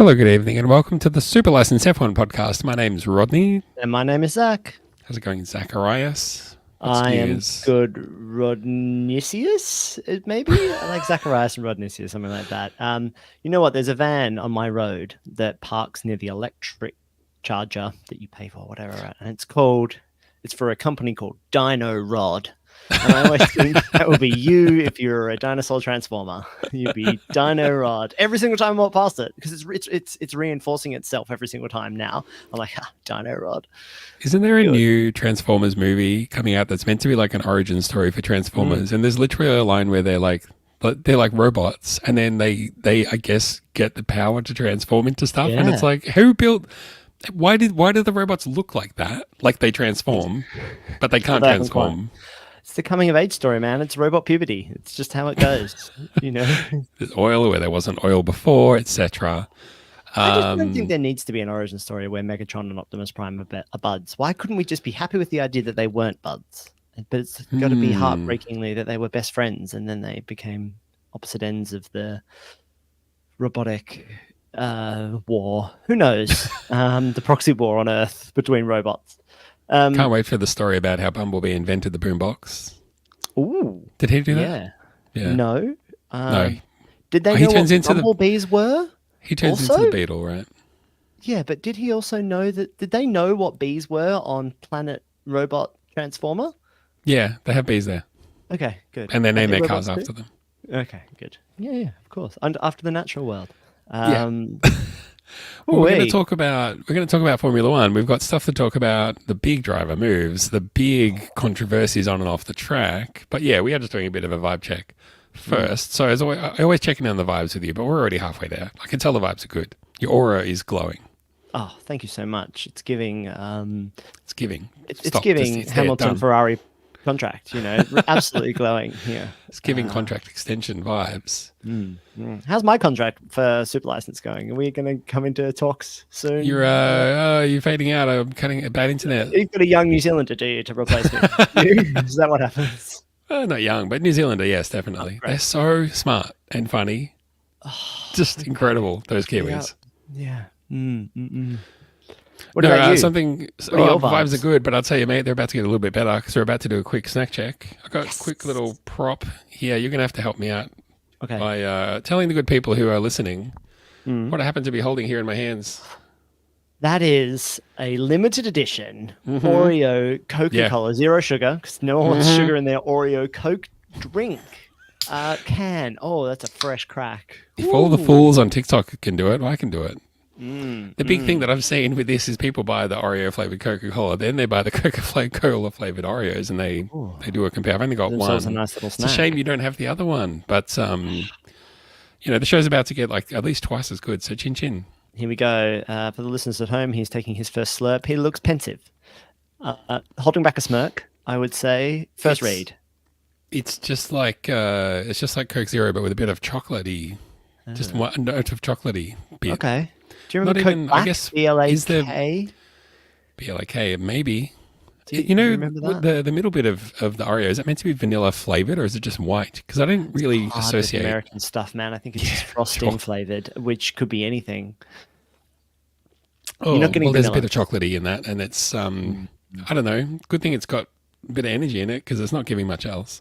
Hello, good evening, and welcome to the Super Licensed F1 podcast. My name's Rodney. And my name is Zach. How's it going, Zacharias? What's I news? am good Rodnicius, maybe? I like Zacharias and Rodnicius, something like that. You know what? There's a van on my road that parks near the electric charger that you pay for, whatever, right? And it's for a company called Dino Rod. And I always think that would be you if you're a dinosaur transformer. You'd be Dino Rod every single time I walk past it because it's reinforcing itself every single time now. I'm like, Dino Rod. Isn't there a new Transformers movie coming out that's meant to be like an origin story for Transformers? And there's literally a line where they're like robots, and then they I guess get the power to transform into stuff. Yeah. And it's like, who built? Why do the robots look like that? Like they transform, but they can't transform. It's the coming of age story, man. It's robot puberty. It's just how it goes, you know. There's oil where there wasn't oil before, etc. I just don't think there needs to be an origin story where Megatron and Optimus Prime are buds. Why couldn't we just be happy with the idea that they weren't buds? But it's got to be heartbreakingly that they were best friends and then they became opposite ends of the robotic war. Who knows? The proxy war on Earth between robots. Can't wait for the story about how Bumblebee invented the boombox. Ooh. Did he do that? Yeah. No. No. Did they know what bumblebees were? He turns into the beetle, right? Yeah, but did he also know that? Did they know what bees were on Planet Robot Transformer? Yeah, they have bees there. Okay, good. And they name their cars after them. Okay, good. Yeah, of course. And after the natural world. Well, we're going to talk about Formula One. We've got stuff to talk about: the big driver moves, the big controversies on and off the track. But yeah, we are just doing a bit of a vibe check first. So as always, I always checking on the vibes with you, but we're already halfway there. I can tell the vibes are good. Your aura is glowing. Oh, thank you so much. It's giving. It's giving. It's giving Hamilton Ferrari contract. You know, absolutely glowing here. It's giving contract extension vibes. How's my contract for Super License going? Are we going to come into talks soon? You're fading out. I'm cutting a bad internet. You've got a young New Zealander, do you, to replace me? Is that what happens? Not young, but New Zealander, yes, definitely. They're so smart and funny. Just incredible, those Kiwis. Yeah. What about you? Vibes are good, but I'll tell you, mate, they're about to get a little bit better because we're about to do a quick snack check. I've got a quick little prop here. You're going to have to help me out by telling the good people who are listening what I happen to be holding here in my hands. That is a limited edition Oreo Coca-Cola, zero sugar, because no one wants sugar in their Oreo Coke drink can. Oh, that's a fresh crack. If all the fools on TikTok can do it, I can do it. The big thing that I've seen with this is people buy the Oreo flavored Coca-Cola, then they buy the Coca-Cola flavored Oreos, and they do a compare. I've only got one. A nice little snack. It's a shame you don't have the other one, but the show's about to get like at least twice as good. So chin chin. Here we go. For the listeners at home, he's taking his first slurp. He looks pensive, holding back a smirk. I would say first read. It's just like Coke Zero, but with a bit of chocolatey, just one note of chocolatey bit. Okay. Do you remember Coke Black? I guess BLAK? BLAK, maybe. Do you remember that? The middle bit of the Oreo, is it meant to be vanilla flavored or is it just white? Because I don't really associate American stuff, man. I think it's just frosting flavored, which could be anything. You're not getting there's a bit of chocolatey in that, and it's I don't know. Good thing it's got a bit of energy in it because it's not giving much else.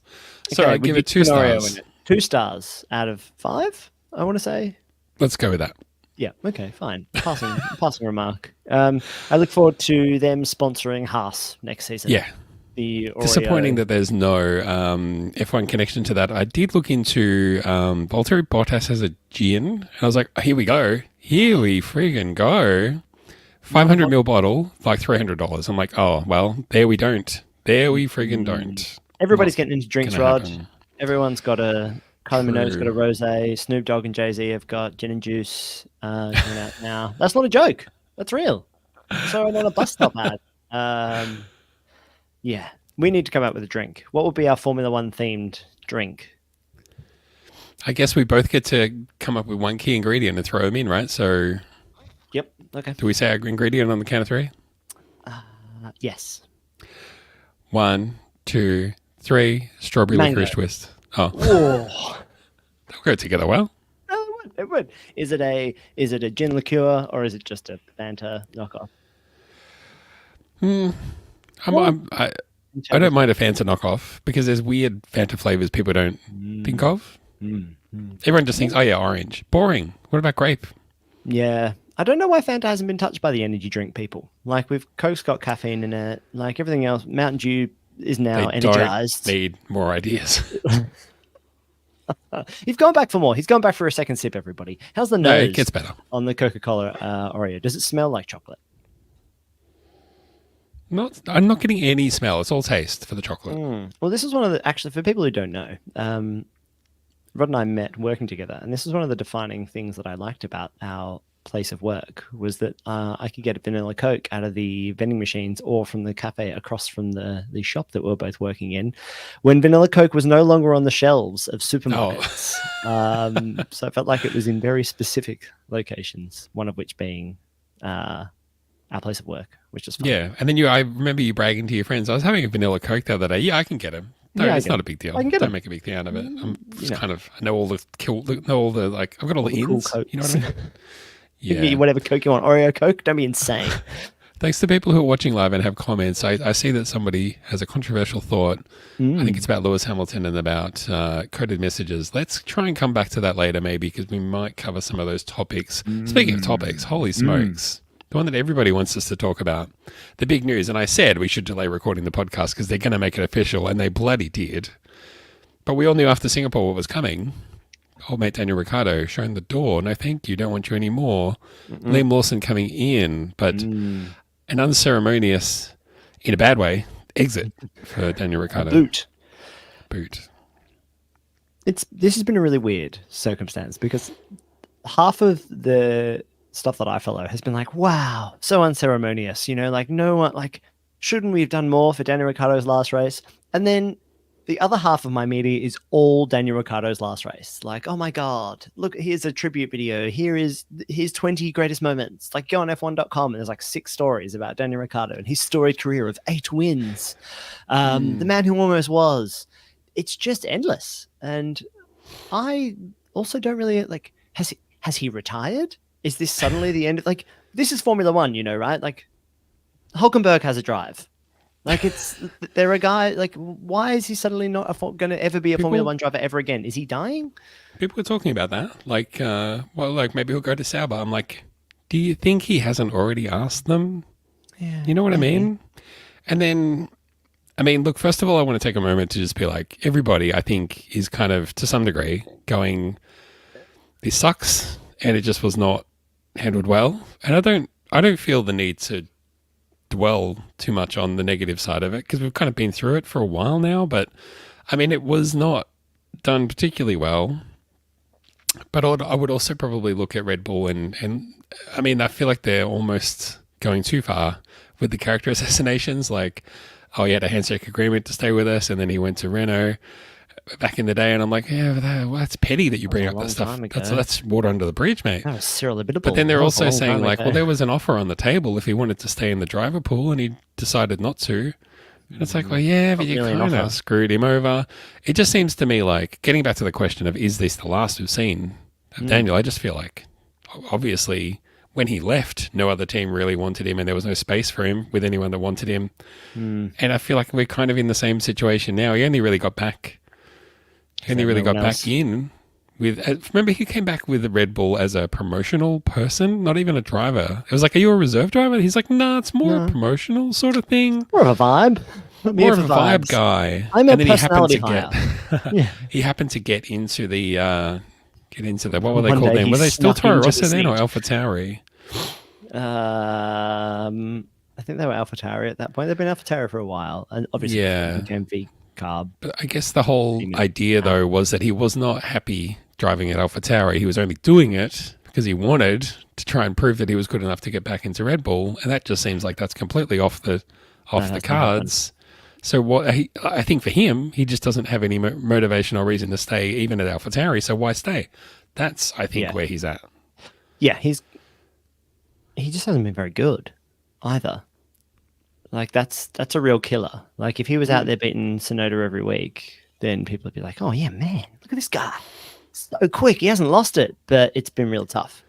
So I give it 2 stars. 2 stars out of 5, I want to say. Let's go with that. Yeah, okay, fine. Passing remark. I look forward to them sponsoring Haas next season. Yeah. The Oreo. Disappointing that there's no F1 connection to that. I did look into Valtteri Bottas has a gin, and I was like, here we go. Here we friggin' go. 500 ml bottle, like $300. I'm like, oh, well, there we don't. There we friggin' don't. Everybody's getting into drinks, Rod. Everyone's got Kylie Minogue's got a rosé. Snoop Dogg and Jay-Z have got gin and juice coming out now. That's not a joke. That's real. So on a bus stop ad. Yeah, we need to come up with a drink. What would be our Formula One themed drink? I guess we both get to come up with one key ingredient and throw them in, right? So, yep. Okay. Do we say our ingredient on the count of 3? Yes. 1, 2, 3. Strawberry licorice twist. Oh. They'll go together well. Oh, It would. Is it a gin liqueur or is it just a Fanta knockoff? I don't mind a Fanta knockoff because there's weird Fanta flavors people don't think of. Everyone just thinks, oh yeah, orange. Boring. What about grape? Yeah. I don't know why Fanta hasn't been touched by the energy drink people. Like, Coke's got caffeine in it. Like, everything else, Mountain Dew is now They energized. don't need more ideas. He's going back for more. He's going back for a second sip, everybody. How's the No, nose it gets better. on the Coca-Cola Oreo? Does it smell like chocolate? I'm not getting any smell. It's all taste for the chocolate. Well, this is one of the, actually, for people who don't know, Rod and I met working together, and this is one of the defining things that I liked about our place of work was that I could get a vanilla Coke out of the vending machines or from the cafe across from the shop that we were both working in when vanilla Coke was no longer on the shelves of supermarkets. So I felt like it was in very specific locations, one of which being our place of work, which is fun. Yeah, and then I remember you bragging to your friends, I was having a vanilla Coke the other day. Yeah, I can get him. No, Yeah, it's not a big deal. I can get Don't him. make a big thing out of it. I'm just know. kind of, I know all the like, I've got all the the cool ins. Cokes. You know what I mean? You can get whatever Coke you want. Oreo Coke? Don't be insane. Thanks to people who are watching live and have comments. I see that somebody has a controversial thought. I think it's about Lewis Hamilton and about coded messages. Let's try and come back to that later maybe because we might cover some of those topics. Speaking of topics, holy smokes. The one that everybody wants us to talk about, the big news. And I said we should delay recording the podcast because they're going to make it official, and they bloody did. But we all knew after Singapore what was coming. Old mate Daniel Ricciardo showing the door. No, thank you. Don't want you anymore. Liam Lawson coming in, but an unceremonious, in a bad way, exit for Daniel Ricciardo. Boot. This has been a really weird circumstance because half of the stuff that I follow has been like, wow, so unceremonious, like no one, like, shouldn't we have done more for Daniel Ricciardo's last race? And then the other half of my media is all Daniel Ricciardo's last race. Like, oh my God, look, here's a tribute video. Here's 20 greatest moments. Like, go on F1.com and there's like 6 stories about Daniel Ricciardo and his storied career of 8 wins. The man who almost was. It's just endless. And I also don't really, like, has he retired? Is this suddenly the end of, like, this is Formula One, right? Like, Hulkenberg has a drive. Like, they're a guy, like, why is he suddenly not going to ever be a Formula One driver ever again? Is he dying? People were talking about that. Like, like maybe he'll go to Sauber. I'm like, do you think he hasn't already asked them? Yeah. You know what I mean? And then, I mean, look, first of all, I want to take a moment to just be like, everybody, I think, is kind of, to some degree, going, this sucks, and it just was not handled well. And I don't feel the need to dwell too much on the negative side of it because we've kind of been through it for a while now. But I mean, it was not done particularly well. But I would also probably look at Red Bull and I mean, I feel like they're almost going too far with the character assassinations. Like, oh, he had a handshake agreement to stay with us, and then he went to Renault back in the day, and I'm like, yeah, that's petty that you bring up that stuff. That's water under the bridge, mate. That was Cyril Abitable. But then they're also saying, like, well, there was an offer on the table if he wanted to stay in the driver pool, and he decided not to. And it's like, well, yeah, but you kind of screwed him over. It just seems to me like, getting back to the question of, is this the last we've seen of Daniel? I just feel like, obviously, when he left, no other team really wanted him, and there was no space for him with anyone that wanted him. And I feel like we're kind of in the same situation now. He only really got back. Back in with. Remember, he came back with the Red Bull as a promotional person, not even a driver. It was like, "Are you a reserve driver?" He's like, "Nah, it's more a promotional sort of thing, more of a vibe, more of a vibe guy." I'm a personality hire. He happened to get into the what were they called then? Were they still Toro Rosso then or AlphaTauri? I think they were AlphaTauri at that point. They've been AlphaTauri for a while, and obviously became V Carb. But I guess the whole idea, though, was that he was not happy driving at AlphaTauri. He was only doing it because he wanted to try and prove that he was good enough to get back into Red Bull, and that just seems like that's completely off the cards. So I think for him, he just doesn't have any motivation or reason to stay even at AlphaTauri. So why stay? That's, I think, where he's at. Yeah, he just hasn't been very good either. Like, that's a real killer. Like, if he was out there beating Sonoda every week, then people would be like, oh, yeah, man, look at this guy. so quick. He hasn't lost it, but it's been real tough.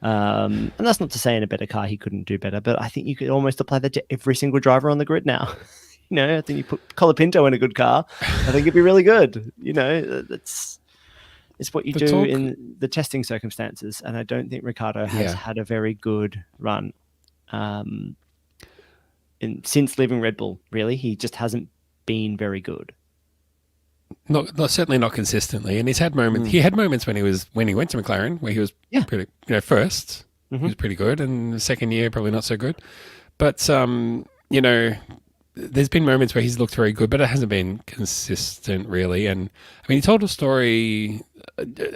And that's not to say in a better car he couldn't do better, but I think you could almost apply that to every single driver on the grid now. I think you put Colapinto in a good car, I think it'd be really good. It's what you do in the testing circumstances, and I don't think Ricciardo has had a very good run since leaving Red Bull. Really, he just hasn't been very good. Certainly not consistently, and he's had moments. He had moments when he went to McLaren where he was pretty, first he was pretty good, and the second year probably not so good. But there's been moments where he's looked very good, but it hasn't been consistent really. And I mean, he told a story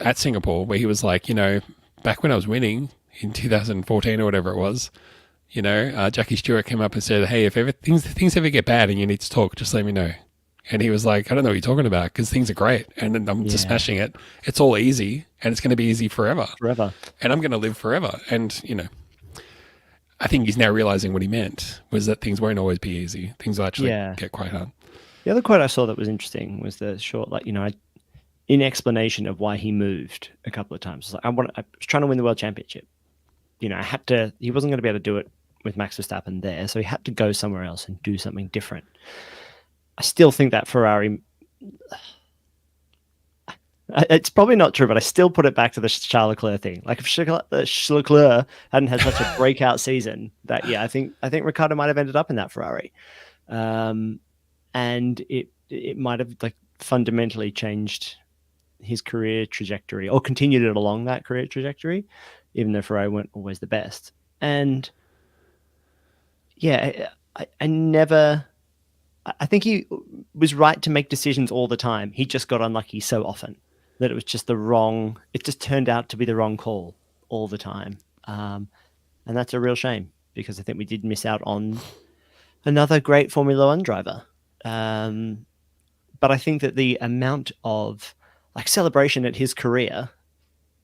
at Singapore where he was like, back when I was winning in 2014 or whatever it was, Jackie Stewart came up and said, "Hey, if ever things ever get bad and you need to talk, just let me know." And he was like, "I don't know what you're talking about because things are great and I'm just smashing it. It's all easy and it's going to be easy forever. And I'm going to live forever." And, I think he's now realizing what he meant was that things won't always be easy. Things will actually get quite hard. The other quote I saw that was interesting was the short, in explanation of why he moved a couple of times. I was trying to win the world championship. He wasn't going to be able to do it with Max Verstappen there. So he had to go somewhere else and do something different. I still think that Ferrari, it's probably not true, but I still put it back to the Charles Leclerc thing. Like if Charles Leclerc hadn't had such a breakout season, I think Ricciardo might have ended up in that Ferrari, and it might have fundamentally changed his career trajectory or continued it along that career trajectory, even though Ferrari weren't always the best. And I think he was right to make decisions all the time. He just got unlucky so often that it was just it just turned out to be the wrong call all the time. And that's a real shame because I think we did miss out on another great Formula One driver. But I think that the amount of celebration at his career,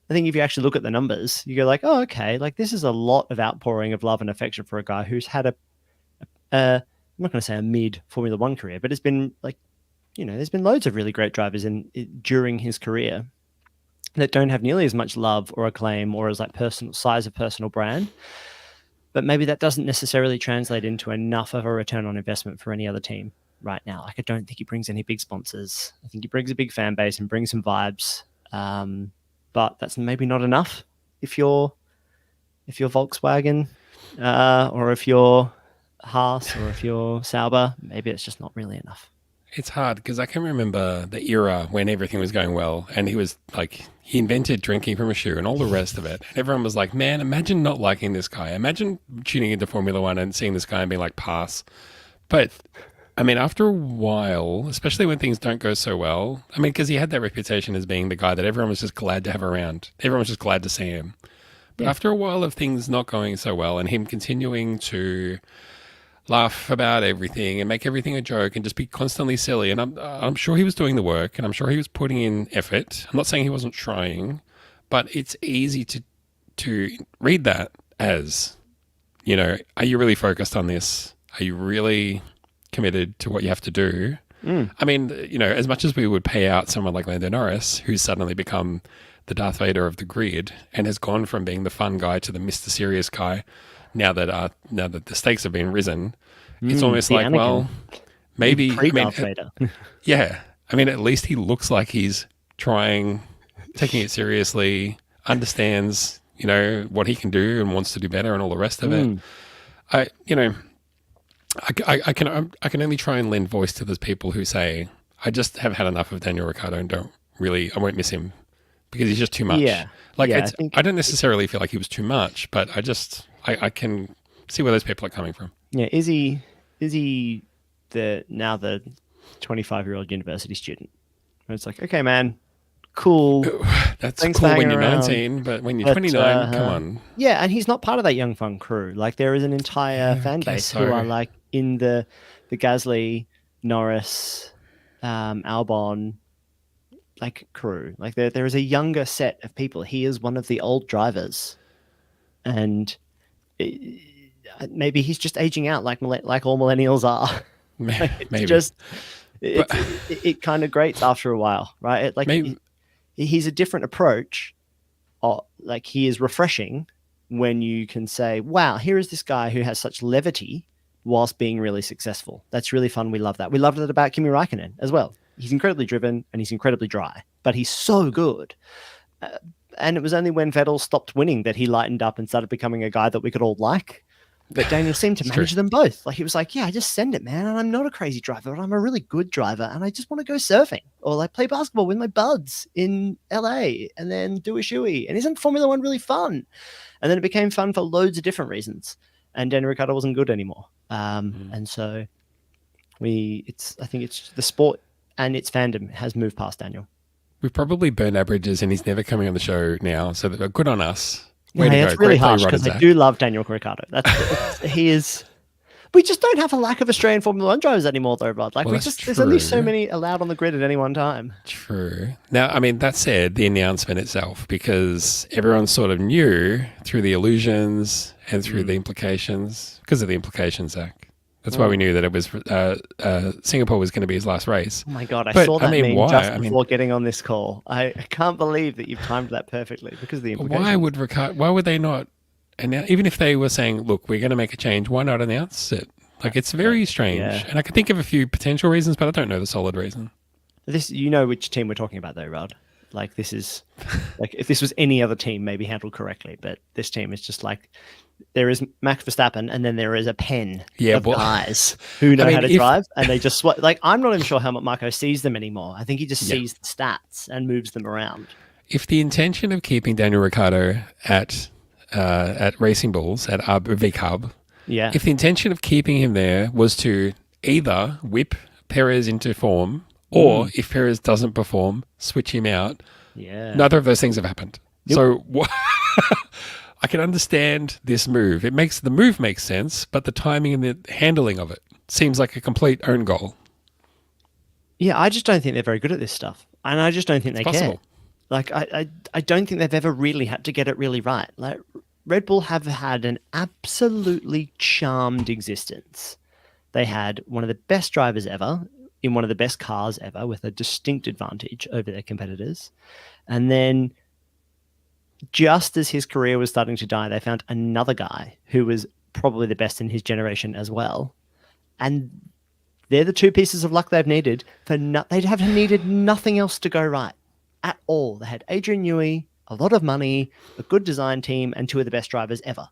I think if you actually look at the numbers, you go oh, okay, this is a lot of outpouring of love and affection for a guy who's had I'm not going to say a mid Formula One career, but it's been there's been loads of really great drivers during his career that don't have nearly as much love or acclaim or as personal brand. But maybe that doesn't necessarily translate into enough of a return on investment for any other team right now. I don't think he brings any big sponsors. I think he brings a big fan base and brings some vibes. But that's maybe not enough if you're Volkswagen or if you're Haas or if you're Sauber, maybe it's just not really enough. It's hard because I can remember the era when everything was going well and he invented drinking from a shoe and all the rest of it. And everyone was like, man, imagine not liking this guy. Imagine tuning into Formula One and seeing this guy and being like, pass. But I mean, after a while, especially when things don't go so well, because he had that reputation as being the guy that everyone was just glad to have around. Everyone was just glad to see him. But after a while of things not going so well and him continuing to laugh about everything and make everything a joke and just be constantly silly. And I'm sure he was doing the work and I'm sure he was putting in effort. I'm not saying he wasn't trying, but it's easy to read that as, are you really focused on this? Are you really committed to what you have to do? I mean, as much as we would pay out someone like Lando Norris, who's suddenly become the Darth Vader of the grid and has gone from being the fun guy to the Mr. Serious guy, now that the stakes have been risen, it's almost like, Anakin. Well, maybe yeah. At least he looks like he's trying, taking it seriously, understands, what he can do and wants to do better and all the rest of it. I can only try and lend voice to those people who say, I just have had enough of Daniel Ricciardo and I won't miss him because he's just too much. Yeah. I don't necessarily feel like he was too much, but I can see where those people are coming from. Yeah, is he the 25-year-old university student? Where it's like, okay, man, cool. That's cool when you're 19, but when you're 29, come on. Yeah, and he's not part of that young fun crew. There is an entire fan base who are in the Gasly, Norris, Albon crew. There is a younger set of people. He is one of the old drivers, and maybe he's just aging out like all millennials are. Maybe. It kind of grates after a while, right? he's a different approach. Like he is refreshing when you can say, wow, here is this guy who has such levity whilst being really successful. That's really fun. We love that. We loved it about Kimi Räikkönen as well. He's incredibly driven and he's incredibly dry, but he's so good. And it was only when Vettel stopped winning that he lightened up and started becoming a guy that we could all like. But Daniel seemed to manage them both. Like he was like, yeah, I just send it, man. And I'm not a crazy driver, but I'm a really good driver. And I just want to go surfing or like play basketball with my buds in LA and then do a shoey. And isn't Formula One really fun? And then it became fun for loads of different reasons. And Daniel Ricciardo wasn't good anymore. And so I think it's the sport and its fandom has moved past Daniel. We've probably burned our bridges and he's never coming on the show now. So good on us. Yeah, it's really harsh because I do love Daniel Ricciardo. He is. We just don't have a lack of Australian Formula One drivers anymore, though, Rod. Like there's only so many allowed on the grid at any one time. True. Now, I mean, that said, the announcement itself, because everyone sort of knew through the illusions and through the implications, because of the implications, Zach. That's why we knew that it was Singapore was going to be his last race. Oh my God, I saw that meme just before getting on this call. I can't believe that you've timed that perfectly because of the implications. Why would they not announce, even if they were saying, look, we're going to make a change, why not announce it? Like, it's very strange. Yeah. And I can think of a few potential reasons, but I don't know the solid reason. You know which team we're talking about though, Rod. Like this is like if this was any other team, maybe handled correctly, but this team is just like there is Max Verstappen and then there is a pen of guys who know how to drive and they just like I'm not even sure how Marco sees them anymore. I think he just sees the stats and moves them around. If the intention of keeping Daniel Ricciardo at Racing Bulls at VCAB, if the intention of keeping him there was to either whip Perez into form or if Perez doesn't perform, switch him out. Yeah. Neither of those things have happened. Yep. So I can understand this move. The move makes sense, but the timing and the handling of it seems like a complete own goal. Yeah, I just don't think they're very good at this stuff. And I just don't think they care. Like, I don't think they've ever really had to get it really right. Like, Red Bull have had an absolutely charmed existence. They had one of the best drivers ever in one of the best cars ever with a distinct advantage over their competitors. And then just as his career was starting to die, they found another guy who was probably the best in his generation as well. And they're the two pieces of luck they've needed they'd have needed nothing else to go right at all. They had Adrian Newey, a lot of money, a good design team, and two of the best drivers ever.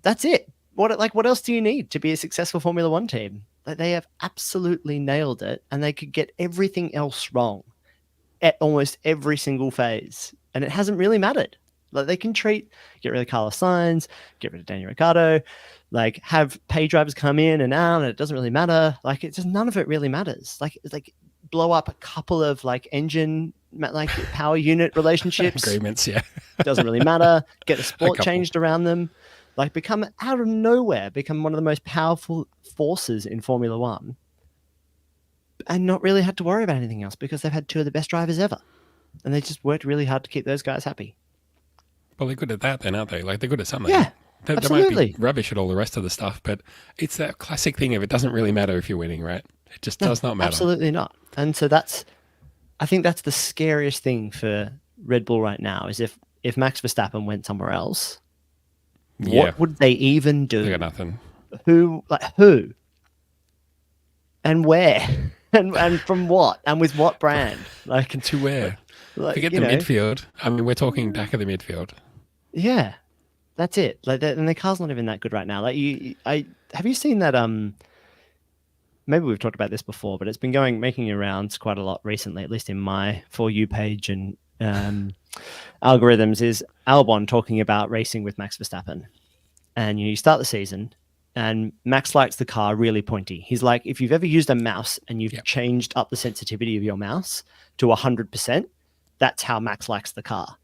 That's it. What else do you need to be a successful Formula One team? Like, they have absolutely nailed it, and they could get everything else wrong at almost every single phase, and it hasn't really mattered. Like, they can get rid of Carlos Sainz, get rid of Daniel Ricciardo, like have pay drivers come in and out, and it doesn't really matter. Like, it's just none of it really matters. Like, it's like blow up a couple of like engine, like power unit relationships. Agreements, yeah. Doesn't really matter. Get the sport changed around them. Like, become out of nowhere, become one of the most powerful forces in Formula One, and not really had to worry about anything else because they've had two of the best drivers ever, and they just worked really hard to keep those guys happy. Well, they're good at that then, aren't they? Like, they're good at something. Yeah, absolutely. They might be rubbish at all the rest of the stuff, but it's that classic thing of it doesn't really matter if you're winning, right? It just does not matter. Absolutely not. And so I think that's the scariest thing for Red Bull right now is if Max Verstappen went somewhere else, what would they even do? They got nothing. Who? And where? and from what? And with what brand? Like, to where? Like, forget the midfield. I mean, we're talking back of the midfield. Yeah, that's it. Like, and the car's not even that good right now. Like, have you seen that? Maybe we've talked about this before, but it's been making rounds quite a lot recently, at least in my For You page and algorithms. Is Albon talking about racing with Max Verstappen? And you start the season, and Max likes the car really pointy. He's like, if you've ever used a mouse and you've changed up the sensitivity of your mouse to 100%, that's how Max likes the car.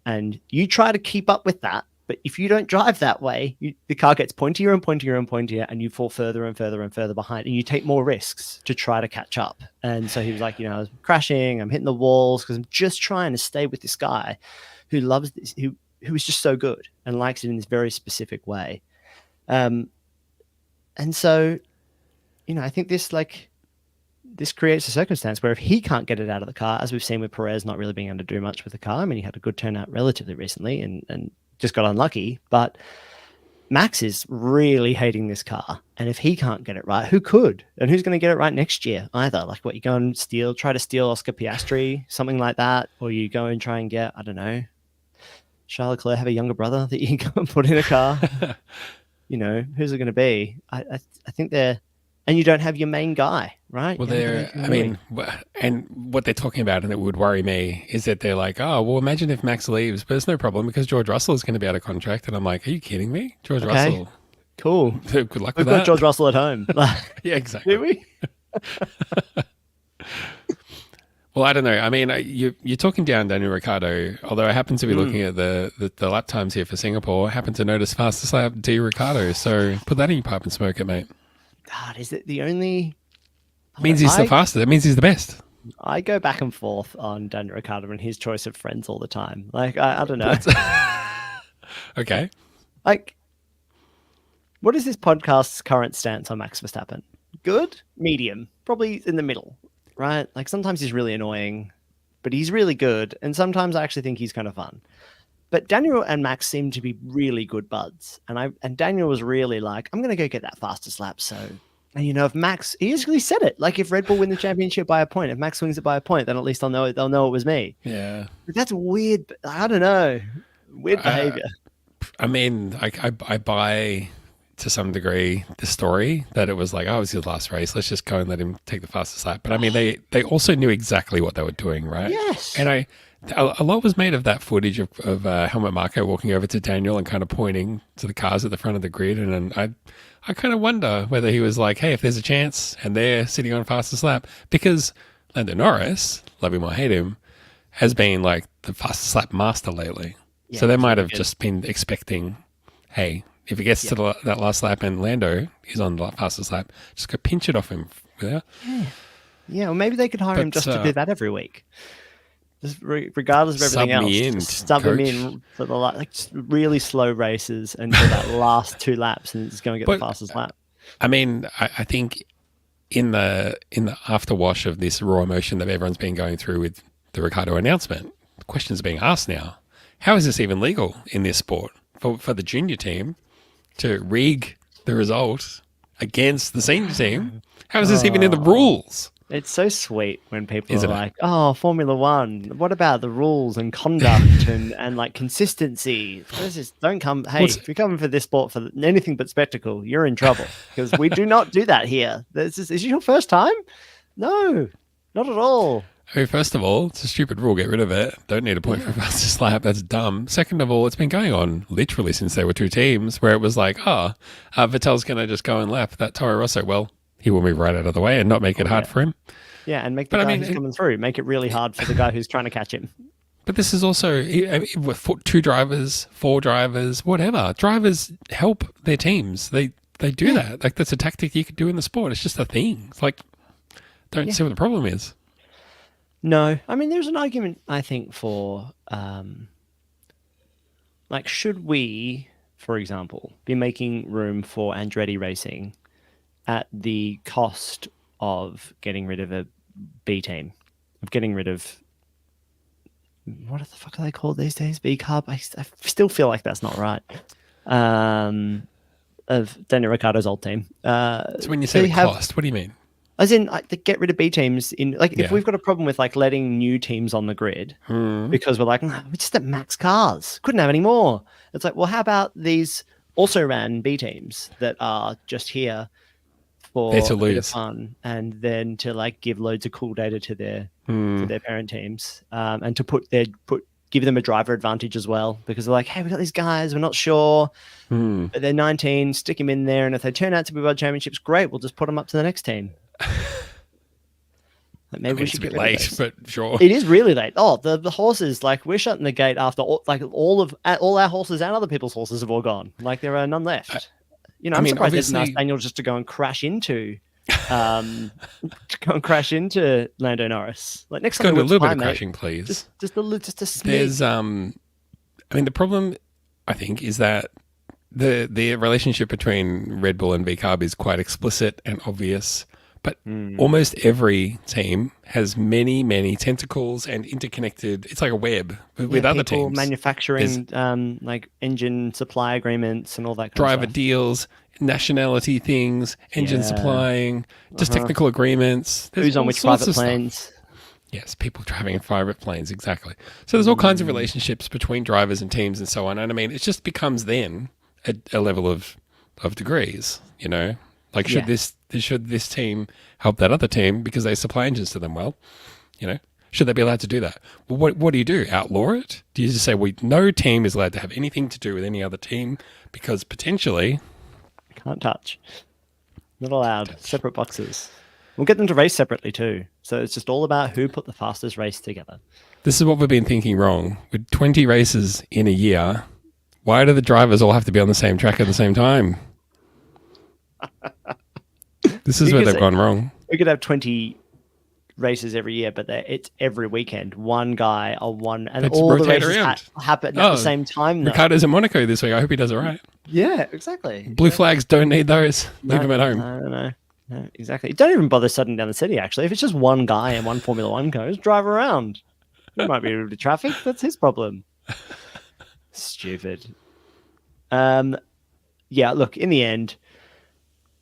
And you try to keep up with that, but if you don't drive that way, the car gets pointier and pointier and pointier, and you fall further and further and further behind, and you take more risks to try to catch up. And so he was like, I was crashing, I'm hitting the walls because I'm just trying to stay with this guy who loves this, who is just so good and likes it in this very specific way. And so, I think this, like, this creates a circumstance where if he can't get it out of the car, as we've seen with Perez not really being able to do much with the car, I mean, he had a good turnout relatively recently and just got unlucky, but Max is really hating this car. And if he can't get it right, who could? And who's going to get it right next year either? Like, what, you go and try to steal Oscar Piastri, something like that? Or you go and try and get, I don't know, Charles Leclerc have a younger brother that you can go and put in a car? Who's it going to be? I think they're, and you don't have your main guy, right? Well, and what they're talking about, and it would worry me, is that they're like, oh, well, imagine if Max leaves, but it's no problem because George Russell is going to be out of contract. And I'm like, are you kidding me? George Russell. Cool. Good luck We've with that. got George Russell at home. Yeah, exactly. Do we? Well, I don't know. I mean, you're talking down Daniel Ricciardo, although I happen to be looking at the lap times here for Singapore. I happen to notice fastest lap D Ricciardo. So put that in your pipe and smoke it, mate. God, is it the only... Means he's the fastest. It means he's the best. I go back and forth on Daniel Ricciardo and his choice of friends all the time. Like, I don't know. Okay. Like, what is this podcast's current stance on Max Verstappen? Good? Medium? Probably in the middle, right? Like, sometimes he's really annoying, but he's really good. And sometimes I actually think he's kind of fun. But Daniel and Max seem to be really good buds. And Daniel was really like, I'm going to go get that fastest lap. So, and if Max, he actually said it. Like, if Red Bull win the championship by a point, if Max wins it by a point, then at least they'll know it was me. Yeah. But that's weird. I don't know. Weird behavior. I mean, I buy to some degree the story that it was like, oh, it was his last race. Let's just go and let him take the fastest lap. But I mean, they also knew exactly what they were doing, right? Yes. And a lot was made of that footage of Helmut Marko walking over to Daniel and kind of pointing to the cars at the front of the grid. And I kind of wonder whether he was like, hey, if there's a chance and they're sitting on fastest lap, because Lando Norris, love him or hate him, has been like the fastest lap master lately. Yeah, so they might have just been expecting, hey, if he gets to that last lap and Lando is on the fastest lap, just go pinch it off him. Yeah, well, maybe they could hire him just to do that every week. Just regardless of everything else, sub him in for the really slow races and for that last 2 laps, and just go and get the fastest lap. I mean, I think in the afterwash of this raw emotion that everyone's been going through with the Ricciardo announcement, the questions are being asked now. How is this even legal in this sport for the junior team to rig the result against the senior team? How is this even in the rules? It's so sweet when people are like, oh, Formula One, what about the rules and conduct and like consistency? Don't come. Hey, if you're coming for this sport for anything but spectacle, you're in trouble because we do not do that here. Is this your first time? No, not at all. I mean, first of all, it's a stupid rule. Get rid of it. Don't need a point for a fastest lap. That's dumb. Second of all, it's been going on literally since there were 2 teams where it was like, Vettel's going to just go and lap that Toro Rosso. Well, he will move right out of the way and not make it hard for him. Yeah, and make the guy who's coming through, make it really hard for the guy who's trying to catch him. But this is also, with 2 drivers, 4 drivers, whatever. Drivers help their teams. They do that. Like, that's a tactic you could do in the sport. It's just a thing. It's like, don't see what the problem is. No, I mean, there's an argument, I think, for, should we, for example, be making room for Andretti Racing at the cost of getting rid of a B team, of getting rid of, what the fuck are they called these days? B Carb? I still feel like that's not right. Of Daniel Ricciardo's old team. So when you say the cost, what do you mean? As in, get rid of B teams if we've got a problem with letting new teams on the grid because we're like, we're just at max cars, couldn't have any more. It's like, well, how about these also ran B teams that are just here for a bit of fun, and then to give loads of cool data to their parent teams, and to give them a driver advantage as well, because they're like, hey, we got these guys, we're not sure, but they're 19, stick them in there, and if they turn out to be world championships, great, we'll just put them up to the next team. Maybe we should get late, but sure. It is really late. Oh, the horses, we're shutting the gate after all our horses and other people's horses have all gone. There are none left. I'm surprised they didn't ask Daniel just to go and crash into Lando Norris. Next time, go to a little bit of crashing, please. Just a smidge. There's the problem, I think, is that the relationship between Red Bull and V-Carb is quite explicit and obvious, But almost every team has many, many tentacles and interconnected. It's like a web with other people teams. manufacturing like engine supply agreements and all that kind Driver of stuff. deals, nationality things, engine Yeah. supplying, just technical agreements. There's Who's on all which sorts private of stuff. planes? Yes, people driving in private planes, exactly. So there's all kinds of relationships between drivers and teams and so on. And I mean, it just becomes then a level of degrees, you know? Like, should this team help that other team because they supply engines to them? Well, you know, should they be allowed to do that? Well, what do you do? Outlaw it? Do you just say, no team is allowed to have anything to do with any other team because potentially... Can't touch. Not allowed. Separate boxes. We'll get them to race separately too. So it's just all about who put the fastest race together. This is what we've been thinking wrong. With 20 races in a year, why do the drivers all have to be on the same track at the same time? This is where they've gone wrong. We could have 20 races every year, but it's every weekend. One guy on one, and Let's all the rotate races around. happen at the same time. Though. Ricardo's in Monaco this week. I hope he does it right. Yeah, exactly. Blue flags, don't need those. Leave them at home. No, exactly. Don't even bother shutting down the city, actually. If it's just one guy and one Formula One goes, drive around. He might be rude to traffic. That's his problem. Stupid. Yeah, look, in the end,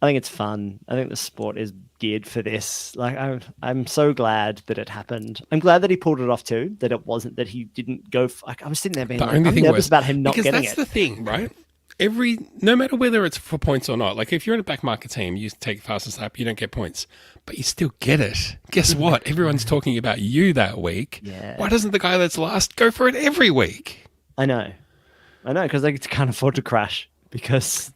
I think it's fun. I think the sport is geared for this. Like, I'm so glad that it happened. I'm glad that he pulled it off too, that it wasn't, that he didn't go, I was sitting there being like, I'm nervous about him not getting it. Because that's the thing, right? No matter whether it's for points or not, like if you're in a back market team, you take fastest lap, you don't get points, but you still get it. Guess what? Everyone's talking about you that week. Yeah. Why doesn't the guy that's last go for it every week? I know, because they can't afford to crash because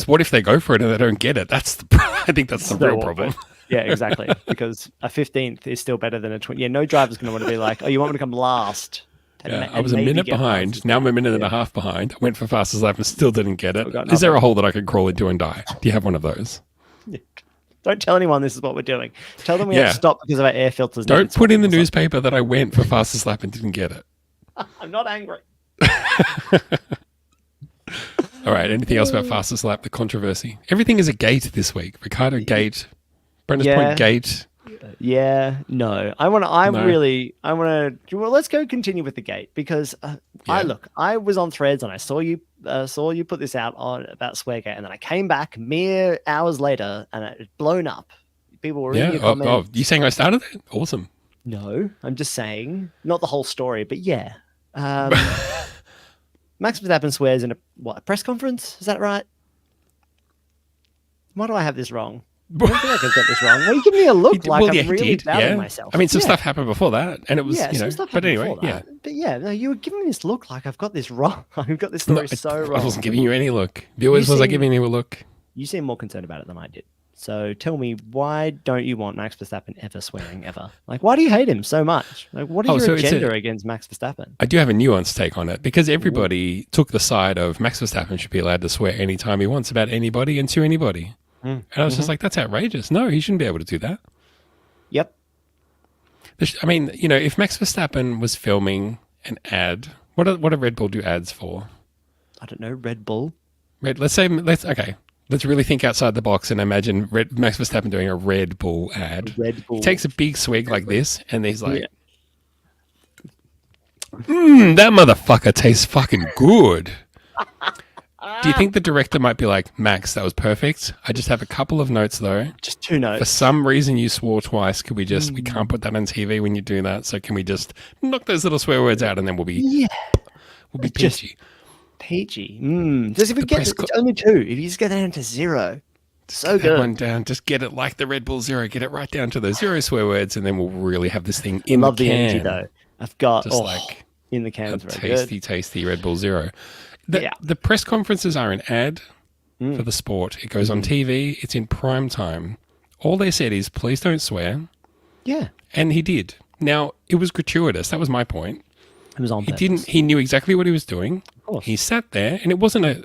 what if they go for it and they don't get it? I think that's the real problem. Yeah, exactly. Because a 15th is still better than a 20. Yeah, no driver's going to want to be like, oh, you want me to come last? I was a minute behind. Now I'm a minute and a half behind. I went for fastest lap and still didn't get it. Is there a hole that I could crawl into and die? Do you have one of those? Yeah. Don't tell anyone this is what we're doing. Tell them we have to stop because of our air filters. Don't put in the newspaper that I went for fastest lap and didn't get it. I'm not angry. All right. Anything else about fastest lap? The controversy. Everything is a gate this week. Ricardo gate. Brenda's Point gate. Yeah, no. Well, let's go continue with the gate because I was on Threads and I saw you put this out about Sweargate, and then I came back mere hours later and it had blown up. People were in your comments. You saying I started it? Awesome. No, I'm just saying, not the whole story, but yeah. Max Verstappen swears in a press conference? Is that right? Why do I have this wrong? I don't think I can get this wrong. Well, you give me a look I'm really doubting myself. I mean, some stuff happened before that, and it was, but anyway, But no, you were giving me this look like I've got this wrong. I've got this story wrong. I wasn't giving you any look. Was I giving you a look? You seem more concerned about it than I did. So tell me, why don't you want Max Verstappen ever swearing ever? Like, why do you hate him so much? Like, what is your agenda against Max Verstappen? I do have a nuanced take on it because everybody took the side of Max Verstappen should be allowed to swear anytime he wants about anybody and to anybody. And I was just like, that's outrageous. No, he shouldn't be able to do that. Yep. I mean, if Max Verstappen was filming an ad, what do Red Bull do ads for? I don't know, Red Bull. Let's really think outside the box and imagine Max Verstappen doing a Red Bull ad. Red Bull. He takes a big swig like this and he's like, that motherfucker tastes fucking good. Do you think the director might be like, Max, that was perfect. I just have a couple of notes though. Just 2 notes. For some reason you swore twice. Could we we can't put that on TV when you do that. So can we just knock those little swear words out and then we'll be peachy. Peachy. Just if we get it's only 2. If you just get that into 0. So good. One down. Just get it like the Red Bull 0. Get it right down to those 0 swear words and then we'll really have this thing in the can. Love the energy though. I've got just like in the can. Tasty Red Bull 0. The press conferences are an ad for the sport. It goes on TV. It's in prime time. All they said is, please don't swear. Yeah. And he did. Now, it was gratuitous. That was my point. It was on purpose. He knew exactly what he was doing. Of course. He sat there, and it wasn't a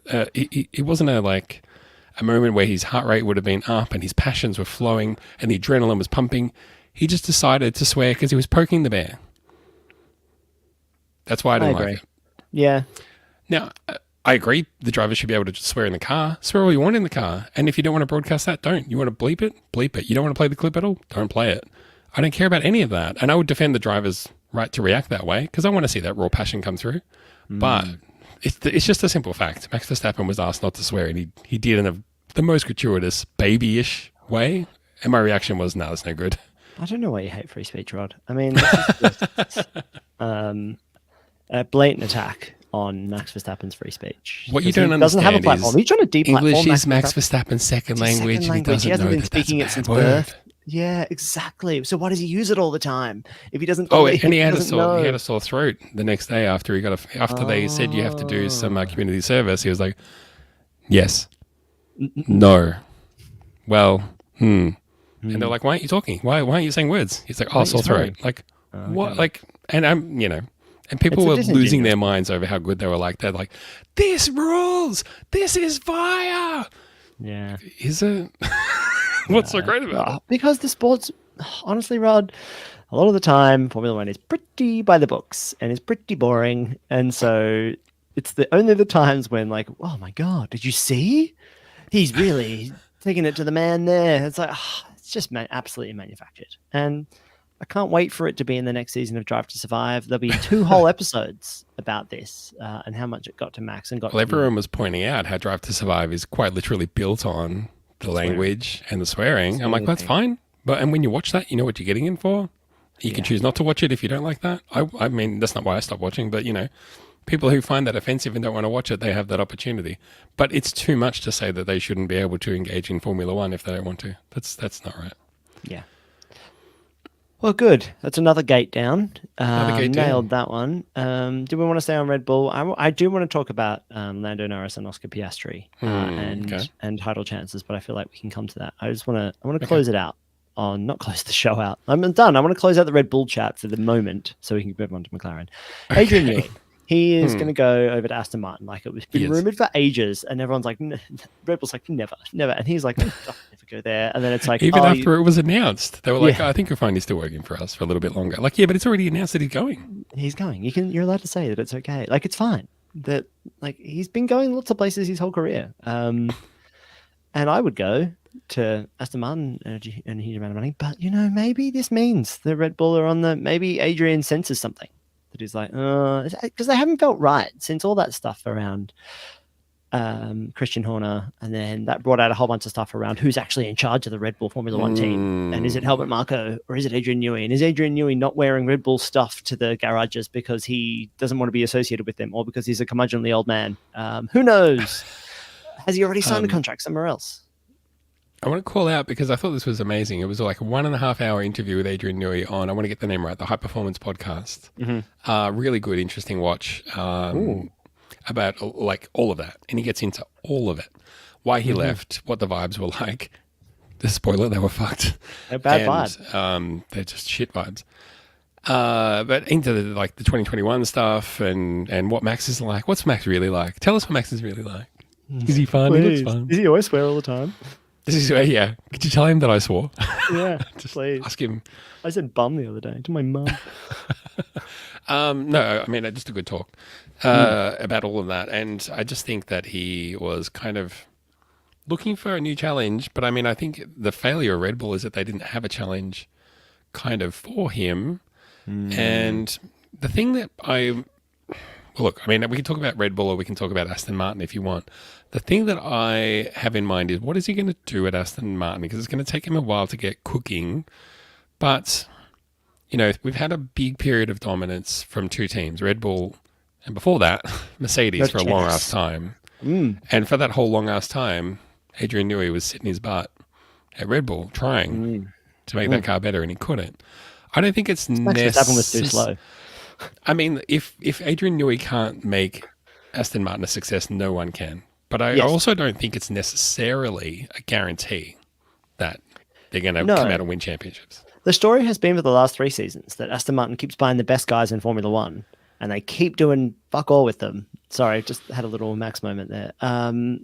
moment where his heart rate would have been up and his passions were flowing and the adrenaline was pumping. He just decided to swear because he was poking the bear. That's why I didn't like it. Yeah. Now, I agree. The driver should be able to just swear in the car. Swear all you want in the car. And if you don't want to broadcast that, don't. You want to bleep it? Bleep it. You don't want to play the clip at all? Don't play it. I don't care about any of that. And I would defend the driver's right to react that way because I want to see that raw passion come through. But it's just a simple fact. Max Verstappen was asked not to swear, and he did in the most gratuitous, babyish way. And my reaction was, no, that's no good. I don't know why you hate free speech, Rod. I mean, this is just, a blatant attack on Max Verstappen's free speech. What you don't doesn't have a understand platform. is He's trying to deplatform English is Max Verstappen's second It's his language, and he doesn't He hasn't know been that speaking that's it since a bad word. birth. Yeah, exactly. So why does he use it all the time if he doesn't? Oh, and he had doesn't a sore throat the next day after after they said you have to do some community service. He was like, "Yes, no, well, And they're like, "Why aren't you talking? Why aren't you saying words?" He's like, "Oh, sore throat." Like, what? Like, and I'm, and people were losing their minds over how good they were. Like, they're like, "This rules. This is fire." Yeah. Is it? What's so great about it? Because the sports, honestly, Rod, a lot of the time, Formula One is pretty by the books and is pretty boring. And so it's only the times when, like, oh my God, did you see? He's really taking it to the man there. It's like, it's just absolutely manufactured. And I can't wait for it to be in the next season of Drive to Survive. There'll be 2 whole episodes about this and how much it got to Max and got. Well, everyone was pointing out how Drive to Survive is quite literally built on the language and the swearing. I'm like, that's fine. And when you watch that, you know what you're getting in for. You can choose not to watch it if you don't like that. I mean, that's not why I stopped watching, but people who find that offensive and don't want to watch it, they have that opportunity. But it's too much to say that they shouldn't be able to engage in Formula One if they don't want to. That's not right. Yeah. Well, good. That's another gate down. down. Nailed that one. Do we want to stay on Red Bull? I do want to talk about Lando Norris and Oscar Piastri and title chances, but I feel like we can come to that. I want to close it out. Not close the show out. I'm done. I want to close out the Red Bull chat for the moment so we can move on to McLaren. Adrian Newey. He is going to go over to Aston Martin. Like, it was been rumored for ages, and everyone's like, Red Bull's like, never. And he's like, I'll never go there. And then it's like, even after it was announced, they were like, I think you'll find he's still working for us for a little bit longer. Like, yeah, but it's already announced that he's going. He's going. You're allowed to say that it's okay. Like, it's fine. That, like, he's been going lots of places his whole career. And I would go to Aston Martin and a huge amount of money. But, maybe this means the Red Bull are on maybe Adrian senses something. That he's like, because they haven't felt right since all that stuff around Christian Horner, and then that brought out a whole bunch of stuff around who's actually in charge of the Red Bull Formula One team, and is it Helmut Marko or is it Adrian Newey? And is Adrian Newey not wearing Red Bull stuff to the garages because he doesn't want to be associated with them, or because he's a curmudgeonly old man? Who knows? Has he already signed a contract somewhere else? I want to call out because I thought this was amazing. It was like a 1.5 hour interview with Adrian Newey on, I want to get the name right, the High Performance Podcast. Really good, interesting watch about like all of that. And he gets into all of it. Why he left, what the vibes were like. The spoiler, they were fucked. They're bad vibes. They're just shit vibes. But into the 2021 stuff and what Max is like. What's Max really like? Tell us what Max is really like. Is he fun? He looks fun. Does he always swear all the time? This is where, could you tell him that I swore? Yeah, just please. ask him. I said bum the other day to my mum. No, I mean, just a good talk about all of that. And I just think that he was kind of looking for a new challenge. But I mean, I think the failure of Red Bull is that they didn't have a challenge kind of for him. And the thing that look, I mean, we can talk about Red Bull or we can talk about Aston Martin if you want. The thing that I have in mind is what is he going to do at Aston Martin? Because it's going to take him a while to get cooking. But, we've had a big period of dominance from 2 teams, Red Bull, and before that, Mercedes for a long-ass time. And for that whole long-ass time, Adrian Newey was sitting his butt at Red Bull trying to make that car better, and he couldn't. I don't think it's necessary. was too slow. I mean, if Adrian Newey can't make Aston Martin a success, no one can. But I also don't think it's necessarily a guarantee that they're going to come out and win championships. The story has been for the last 3 seasons that Aston Martin keeps buying the best guys in Formula One, and they keep doing fuck all with them. Sorry, just had a little Max moment there.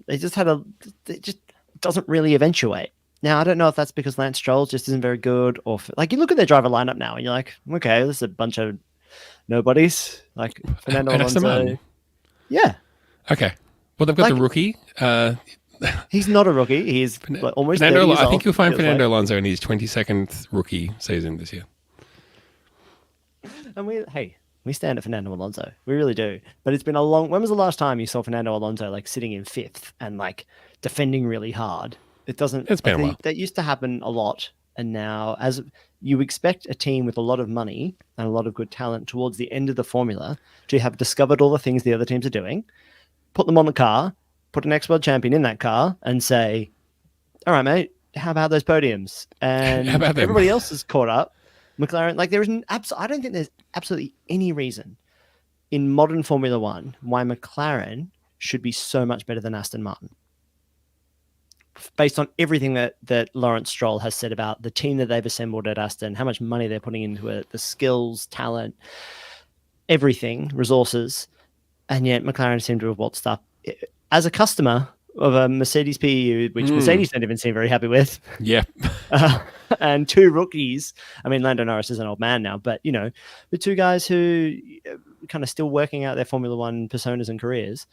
It just doesn't really eventuate. Now, I don't know if that's because Lance Stroll just isn't very good, or you look at their driver lineup now, and you're like, okay, this is a bunch of nobodies, like Fernando Alonso. Yeah. Okay. Well, they've got the Like, rookie. he's not a rookie. He's like almost 30 Fernando, years I old. think you'll find feels Fernando like. Alonso in his 22nd rookie season this year. And we stand at Fernando Alonso. We really do. But it's been a long. When was the last time you saw Fernando Alonso like sitting in fifth and like defending really hard? It doesn't It's been a while. that used to happen a lot. And now, as you expect a team with a lot of money and a lot of good talent towards the end of the formula to have discovered all the things the other teams are doing, put them on the car, put an ex-world champion in that car, and say, "All right, mate, how about those podiums?" And How about them? everybody else is caught up. McLaren, like there isn't. I don't think there's absolutely any reason in modern Formula One why McLaren should be so much better than Aston Martin, based on everything that Lawrence Stroll has said about the team that they've assembled at Aston, how much money they're putting into it, the skills, talent, everything, resources, and yet McLaren seem to have waltzed up. As a customer of a Mercedes PEU, which Mercedes don't even seem very happy with, Yeah. and two rookies. I mean, Lando Norris is an old man now, but the two guys who are kind of still working out their Formula One personas and careers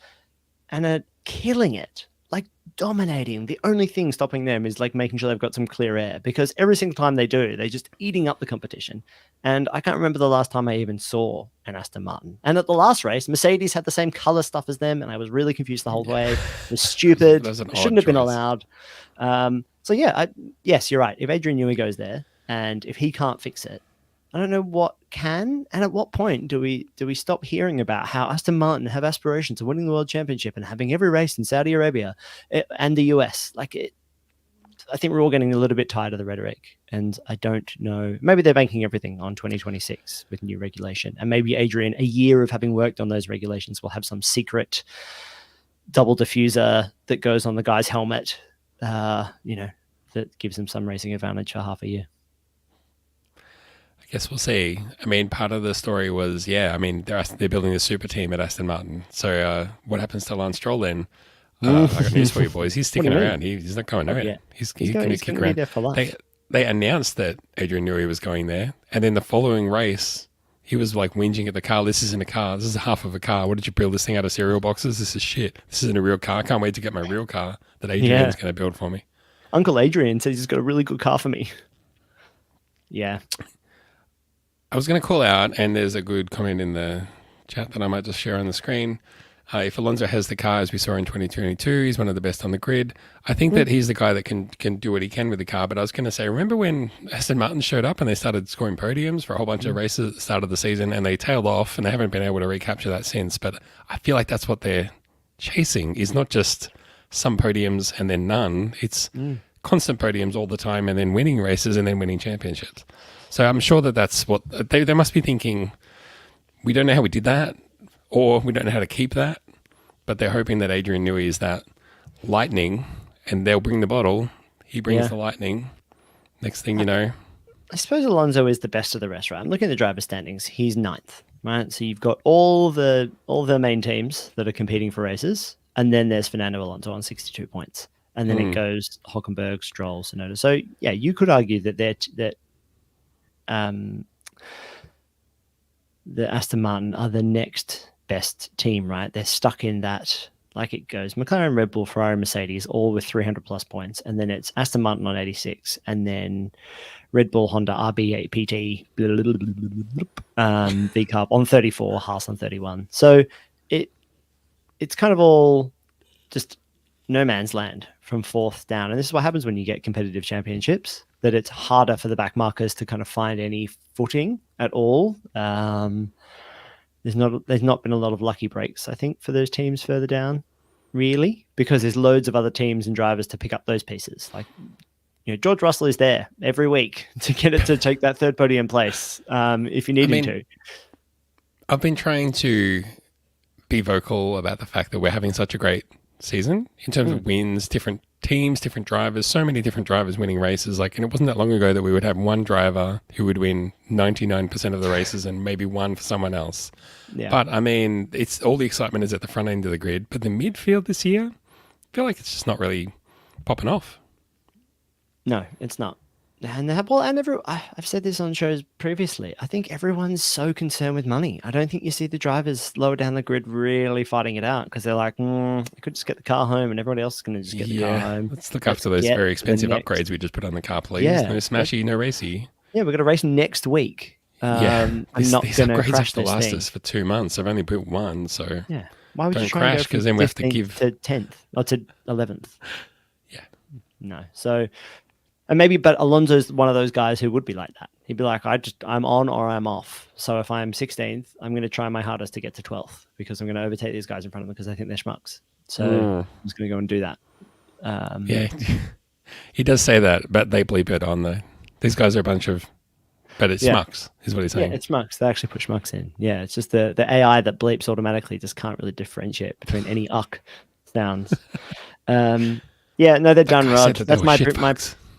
and are killing it, like dominating. The only thing stopping them is like making sure they've got some clear air, because every single time they do, they're just eating up the competition. And I can't remember the last time I even saw an Aston Martin. And at the last race, Mercedes had the same color stuff as them, and I was really confused the whole way. It was stupid. That's an It shouldn't odd have been choice. allowed. So yeah, yes, you're right. If Adrian Newey goes there and if he can't fix it, I don't know what can. And at what point do we stop hearing about how Aston Martin have aspirations of winning the world championship and having every race in Saudi Arabia and the US? I think we're all getting a little bit tired of the rhetoric, and I don't know. Maybe they're banking everything on 2026 with new regulation, and maybe Adrian, a year of having worked on those regulations, will have some secret double diffuser that goes on the guy's helmet, that gives them some racing advantage for half a year. I guess we'll see. I mean, part of the story was, they're building a super team at Aston Martin. So what happens to Lance Stroll then? I got news for you boys. He's sticking around. He's not going nowhere. Yeah. He's going to kick around. There for life. They announced that Adrian Newey was going there, and then the following race, he was like whinging at the car. This isn't a car. This is half of a car. What did you build this thing out of cereal boxes? This is shit. This isn't a real car. I can't wait to get my real car that Adrian's going to build for me. Uncle Adrian says he's got a really good car for me. Yeah. I was going to call out, and there's a good comment in the chat that I might just share on the screen. If Alonso has the car, as we saw in 2022, he's one of the best on the grid. I think that he's the guy that can do what he can with the car. But I was going to say, remember when Aston Martin showed up and they started scoring podiums for a whole bunch of races at the start of the season, and they tailed off, and they haven't been able to recapture that since. But I feel like that's what they're chasing, is not just some podiums and then none. It's constant podiums all the time, and then winning races and then winning championships. So I'm sure that that's what they must be thinking. We don't know how we did that, or we don't know how to keep that, but they're hoping that Adrian Newey is that lightning, and they'll bring the bottle. He brings the lightning. Next thing you know. I suppose Alonso is the best of the rest, right? I'm looking at the driver standings. He's ninth, right? So you've got all the main teams that are competing for races, and then there's Fernando Alonso on 62 points. And then it goes Hülkenberg, Stroll, Tsunoda. So yeah, you could argue that the Aston Martin are the next best team, right? They're stuck in that, like it goes McLaren, Red Bull, Ferrari, Mercedes, all with 300 plus points. And then it's Aston Martin on 86, and then Red Bull, Honda, RB, PT, B Carb on 34, Haas on 31. So it's kind of all just no man's land from fourth down. And this is what happens when you get competitive championships, that it's harder for the back markers to kind of find any footing at all. There's not been a lot of lucky breaks, I think, for those teams further down, really, because there's loads of other teams and drivers to pick up those pieces. Like, George Russell is there every week to get it to take that third podium place if you need him to. I've been trying to be vocal about the fact that we're having such a great season in terms of wins, different teams, different drivers, so many different drivers winning races. And it wasn't that long ago that we would have one driver who would win 99% of the races and maybe one for someone else. Yeah. But it's all the excitement is at the front end of the grid. But the midfield this year, I feel like it's just not really popping off. No, it's not. And I've said this on shows previously. I think everyone's so concerned with money. I don't think you see the drivers lower down the grid really fighting it out because they're like, I could just get the car home, and everybody else is going to just get the car home. Let's look after those get very the expensive next- upgrades we just put on the car, please. Yeah, No smashy, no racy. Yeah, we're going to race next week. I'm not these going to upgrades crash have to this last thing. us for 2 months. I've only built one, so Yeah. Why would don't you try crash and go because from then we have to 15th give to 10th or to 11th? Yeah. No. So, and maybe, but Alonso's one of those guys who would be like that. He'd be like, I'm on or I'm off. So if I'm 16th, I'm going to try my hardest to get to 12th because I'm going to overtake these guys in front of them because I think they're schmucks. So I'm just going to go and do that. Yeah, he does say that, but they bleep it on these guys are a bunch of, but it's schmucks, is what he's saying. Yeah, it's schmucks. They actually put schmucks in. Yeah, it's just the AI that bleeps automatically just can't really differentiate between any sounds. Yeah, no, they're done, Rod. That's my.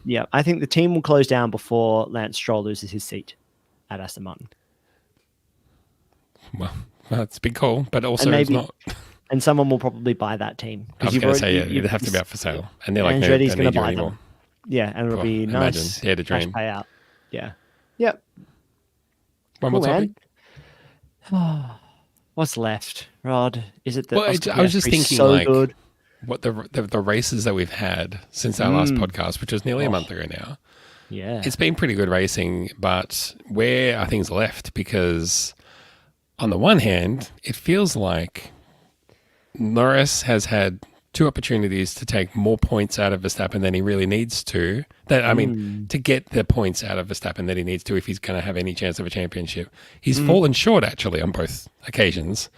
Yeah, I think the team will close down before Lance Stroll loses his seat at Aston Martin. Well, it's a big call, but also it's not. And someone will probably buy that team. I was going to say, it'd have to be up for sale. And they're like, no, Andretti's going to buy anymore. them. Yeah, and it'll be nice. Yeah, the dream. Payout. Yeah. Yep. One more topic. What's left, Rod? Is it the? Well, I was just thinking, so like, good? what the races that we've had since our last podcast, which was nearly a month ago now. Yeah, it's been pretty good racing, but where are things left? Because on the one hand, it feels like Norris has had 2 opportunities to take more points out of Verstappen than he really needs to. To get the points out of Verstappen that he needs to if he's going to have any chance of a championship. He's fallen short, actually, on both occasions.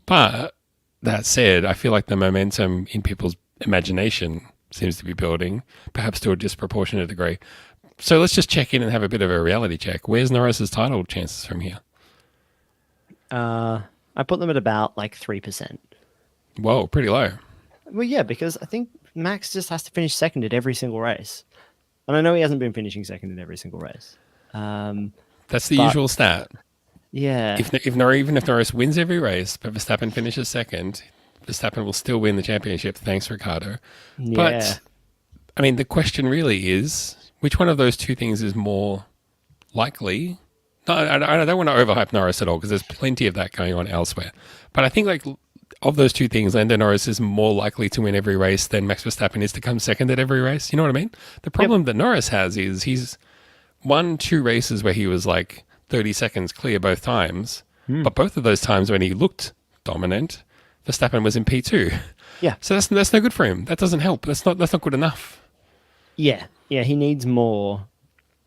But that said, I feel like the momentum in people's imagination seems to be building, perhaps to a disproportionate degree. So let's just check in and have a bit of a reality check. Where's Norris's title chances from here? I put them at about like 3%. Whoa, pretty low. Well, yeah, because I think Max just has to finish second at every single race. And I know he hasn't been finishing second in every single race. That's the usual stat. Yeah. Even if Norris wins every race, but Verstappen finishes second, Verstappen will still win the championship. Thanks, Ricardo. Yeah. But, I mean, the question really is, which one of those 2 things is more likely? No, I don't want to overhype Norris at all because there's plenty of that going on elsewhere. But I think, like, of those 2 things, Lando Norris is more likely to win every race than Max Verstappen is to come second at every race. You know what I mean? The problem that Norris has is he's won 2 races where he was like 30 seconds clear both times. But both of those times when he looked dominant, Verstappen was in P2. Yeah. So that's no good for him. That doesn't help. That's not good enough. Yeah. Yeah. He needs more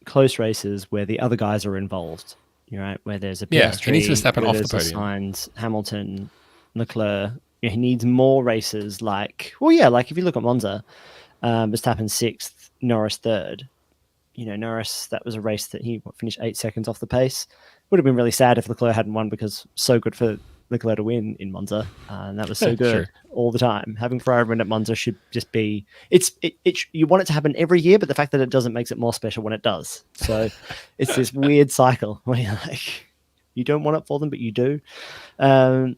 close races where the other guys are involved. You're right. Where there's a Piastri, he needs Verstappen off the podium. Sainz, Hamilton, Leclerc. Yeah, he needs more races like if you look at Monza, Verstappen 6th, Norris 3rd. You know, Norris, that was a race that he finished 8 seconds off the pace. Would have been really sad if Leclerc hadn't won because so good for Leclerc to win in Monza. And that was so good all the time. Having Ferrari win at Monza should just be, you want it to happen every year, but the fact that it doesn't makes it more special when it does. So it's this weird cycle where you're like, you don't want it for them, but you do. And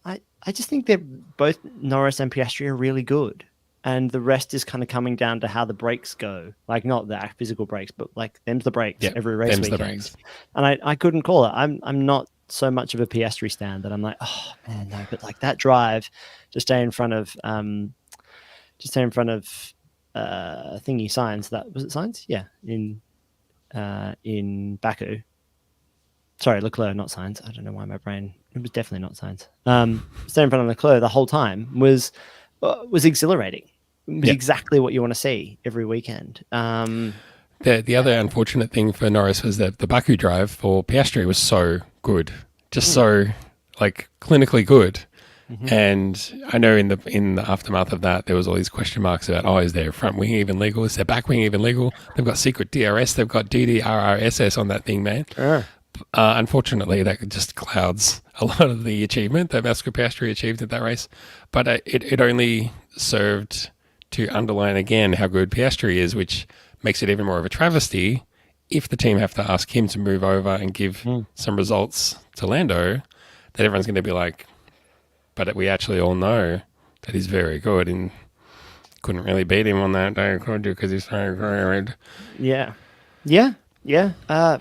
I just think that both Norris and Piastri are really good. And the rest is kind of coming down to how the brakes go. Like, not the physical brakes, but like, them's the brakes every race weekend. The brakes. And I couldn't call it. I'm not so much of a Piastri stand that I'm like, oh, man, no. But like that drive to stay in front of thingy Sainz. That was it Sainz? Yeah. In Baku. Sorry, Leclerc, not Sainz. I don't know why my brain... It was definitely not Sainz. Staying in front of Leclerc the whole time was exhilarating. It was exactly what you want to see every weekend. The other unfortunate thing for Norris was that the Baku drive for Piastri was so good. Just so, like, clinically good. And I know in the aftermath of that, there was all these question marks about, is their front wing even legal? Is their back wing even legal? They've got secret DRS. They've got DDRRSS on that thing, man. Unfortunately, that just clouds a lot of the achievement that Oscar Piastri achieved at that race. But it only served to underline again how good Piastri is, which makes it even more of a travesty if the team have to ask him to move over and give some results to Lando, that everyone's going to be like, but we actually all know that he's very good. And couldn't really beat him on that day, could you? Because he's so good. Yeah. I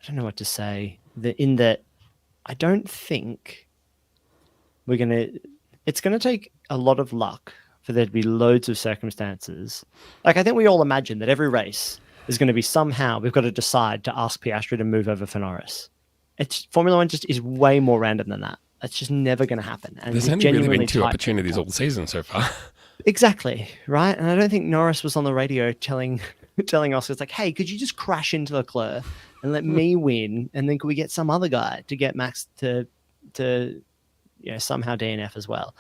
don't know what to say. In that, I don't think it's gonna take a lot of luck for there to be loads of circumstances. Like, I think we all imagine that every race is going to be somehow we've got to decide to ask Piastri to move over for Norris. It's Formula One just is way more random than that. It's just never going to happen. And there's only really been 2 opportunities all season so far. Exactly, right? And I don't think Norris was on the radio telling Oscar, it's like, hey, could you just crash into Leclerc and let me win? And then could we get some other guy to get Max to somehow DNF as well?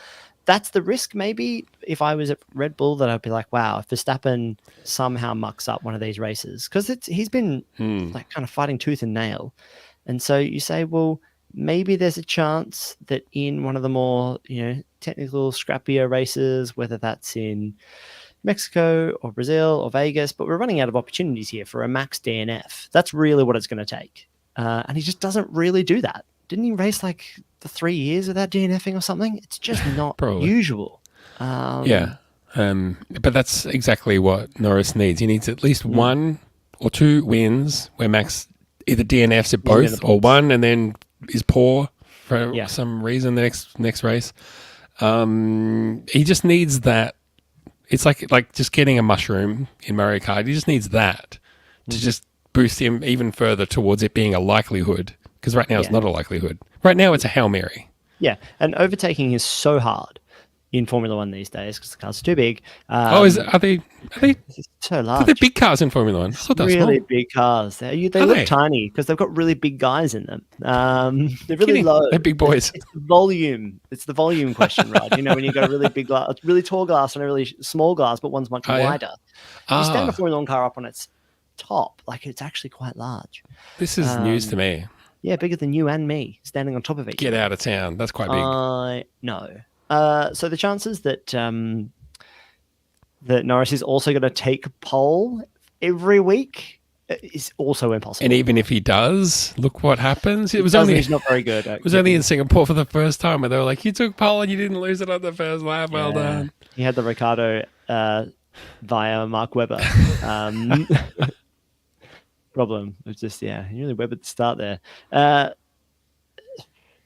That's the risk, maybe, if I was at Red Bull, that I'd be like, wow, if Verstappen somehow mucks up one of these races, because he's been like kind of fighting tooth and nail. And so you say, well, maybe there's a chance that in one of the more, technical, scrappier races, whether that's in Mexico or Brazil or Vegas, but we're running out of opportunities here for a Max DNF. That's really what it's going to take. And he just doesn't really do that. Didn't he race like the 3 years without DNFing or something? It's just not usual. But that's exactly what Norris needs. He needs at least 1 or 2 wins where Max either DNFs at both or one and then is poor for some reason the next race. He just needs that. It's like just getting a mushroom in Mario Kart. He just needs that to just boost him even further towards it being a likelihood. Because right now it's not a likelihood. Right now it's a Hail Mary. Yeah, and overtaking is so hard in Formula One these days because the cars are too big. Are they so large? They're big cars in Formula One. Really big cars. They look tiny because they've got really big guys in them. They're really low. They're big boys. It's the volume. It's the volume question, right? When you got a really big glass, really tall glass and a really small glass, but one's much wider. You stand a Formula One car up on its top, like it's actually quite large. This is news to me. Yeah, bigger than you and me, standing on top of it. Get out of town. That's quite big. No. So the chances that that Norris is also going to take pole every week is also impossible. And even if he does, look what happens. He's not very good. It was only in Singapore for the first time where they were like, you took pole and you didn't lose it on the first lap. Well done. He had the Ricardo via Mark Webber. Problem. It's just, you really Webber to start there.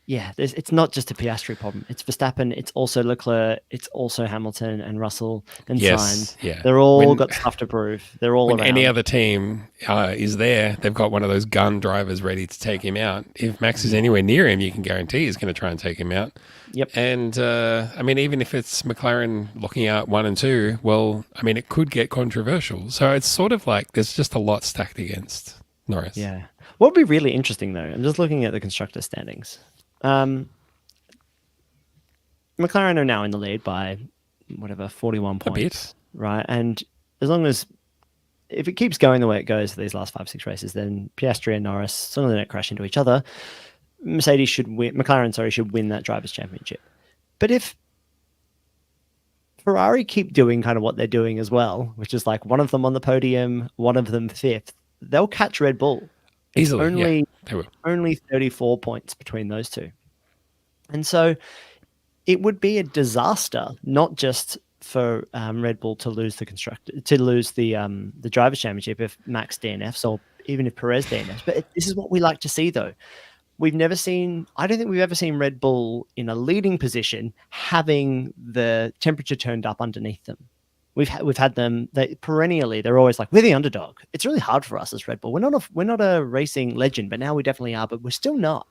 It's not just a Piastri problem. It's Verstappen, it's also Leclerc, it's also Hamilton and Russell and Sainz. Yeah. They're all got stuff to prove. They're all around. Any other team is there, they've got one of those gun drivers ready to take him out. If Max is anywhere near him, you can guarantee he's going to try and take him out. Yep. And, even if it's McLaren looking out 1 and 2, well, it could get controversial. So it's sort of like there's just a lot stacked against Norris. Yeah. What would be really interesting, though, I'm just looking at the constructor standings. McLaren are now in the lead by 41 points. A bit. Right? And as long as if it keeps going the way it goes for these last 5-6 races, then Piastri and Norris, as long as they don't crash into each other, McLaren should win that drivers' championship. But if Ferrari keep doing kind of what they're doing as well, which is like one of them on the podium, one of them 5th, they'll catch Red Bull. Easily, only 34 points between those two. And so it would be a disaster, not just for Red Bull to lose the drivers' championship if Max DNFs or even if Perez DNFs. But this is what we like to see, though. I don't think we've ever seen Red Bull in a leading position having the temperature turned up underneath them. We've had them. They're always like, we're the underdog. It's really hard for us as Red Bull. We're not a racing legend, but now we definitely are. But we're still not.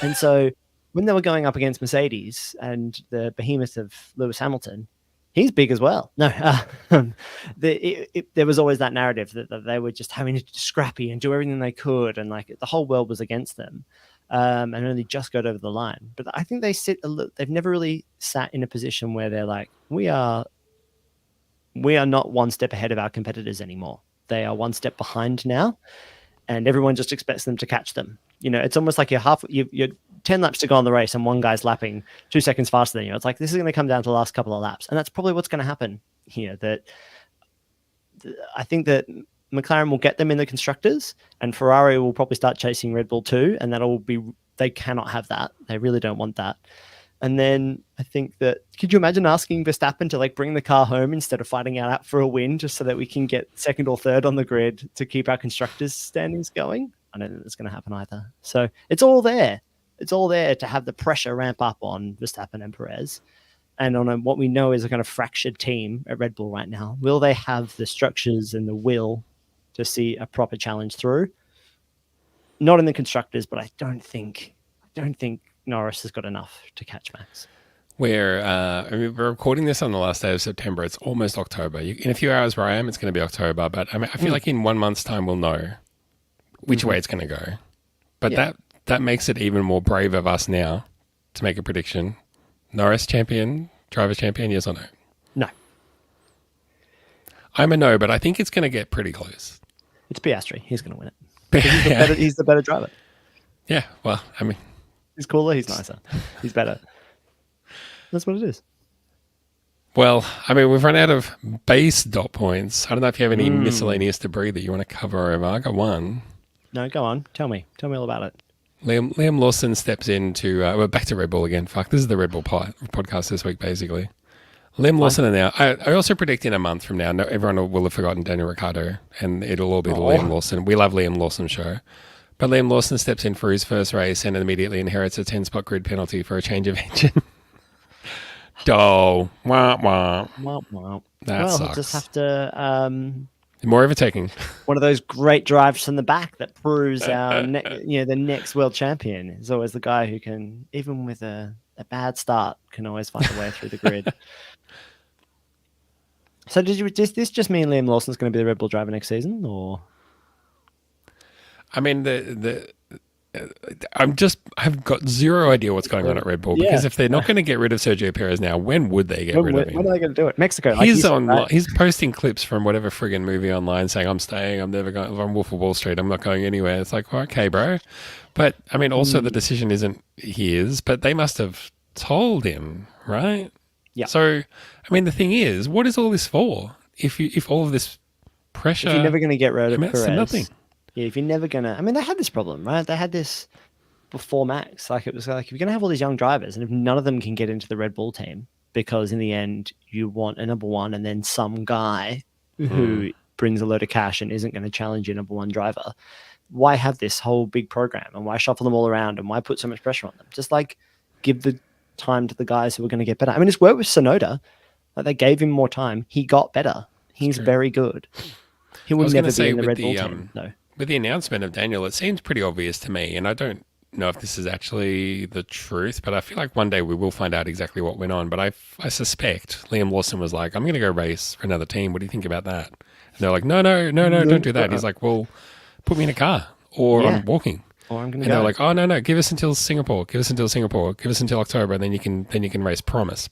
And so when they were going up against Mercedes and the behemoth of Lewis Hamilton, he's big as well. No, there was always that narrative that they were just having to scrappy and do everything they could, and like the whole world was against them, and only just got over the line. But I think they've never really sat in a position where they're like, we are not one step ahead of our competitors anymore. They are one step behind now, and everyone just expects them to catch them. It's almost like you're 10 laps to go on the race and one guy's lapping 2 seconds faster than you. It's like, this is going to come down to the last couple of laps. And that's probably what's going to happen here. I think that McLaren will get them in the constructors and Ferrari will probably start chasing Red Bull too. And they cannot have that. They really don't want that. And then I think that, could you imagine asking Verstappen to like bring the car home instead of fighting out for a win just so that we can get second or third on the grid to keep our constructors standings going? I don't think that's going to happen either. So it's all there. It's all there to have the pressure ramp up on Verstappen and Perez. And on what we know is a kind of fractured team at Red Bull right now. Will they have the structures and the will to see a proper challenge through? Not in the constructors, but I don't think Norris has got enough to catch Max. We're recording this on the last day of September. It's almost October. In a few hours where I am, it's going to be October. But I feel like in 1 month's time, we'll know which way it's going to go. But that makes it even more brave of us now to make a prediction. Norris champion, drivers champion, yes or no? No. I'm a no, but I think it's going to get pretty close. It's Piastri. He's going to win it. He's the better driver. Yeah, well, I mean... He's cooler, he's nicer, he's better. That's what it is. Well, I mean, we've run out of base dot points. I don't know if you have any miscellaneous debris that you want to cover over. I got one. No, go on. Tell me all about it. Liam Lawson steps into... we're back to Red Bull again. Fuck, this is the Red Bull podcast this week, basically. Liam Lawson and now... I also predict in a month from now, everyone will have forgotten Daniel Ricciardo, and it'll all be the Liam Lawson. We love Liam Lawson show. But Liam Lawson steps in for his first race and immediately inherits a 10-spot grid penalty for a change of engine. Wah, wah. Wah, wah. That sucks. We'll just have to... More overtaking. One of those great drives from the back that proves our the next world champion is always the guy who can, even with a bad start, can always find a way through the grid. So does this just mean Liam Lawson's going to be the Red Bull driver next season, or... I mean, I've got zero idea what's going on at Red Bull because if they're not going to get rid of Sergio Perez now, when would they get rid of him? When are they going to do it? Mexico. He's posting clips from whatever friggin' movie online saying, "I'm staying. I'm never going. I'm Wolf of Wall Street. I'm not going anywhere." It's like, well, okay, bro. But I mean, also the decision isn't his, but they must have told him, right? Yeah. So, I mean, the thing is, what is all this for? If all of this pressure, if you're never going to get rid of Perez, nothing. Yeah, if you're never going to... I mean, they had this problem, right? They had this before Max. Like, it was like, if you're going to have all these young drivers, and if none of them can get into the Red Bull team, because in the end, you want a number one and then some guy who brings a load of cash and isn't going to challenge your number one driver, why have this whole big program? And why shuffle them all around? And why put so much pressure on them? Just, like, give the time to the guys who are going to get better. I mean, it's worked with Sonoda. Like, they gave him more time. He got better. He's very good. He will never be in the Red Bull team, no. With the announcement of Daniel, it seems pretty obvious to me, and I don't know if this is actually the truth, but I feel like one day we will find out exactly what went on. But I suspect Liam Lawson was like, I'm going to go race for another team. What do you think about that? And they're like, no, don't do that. He's like, well, put me in a car or I'm walking. Or I'm going to go. They're like, oh, no, give us until Singapore. Give us until October, and then you can race. Promise.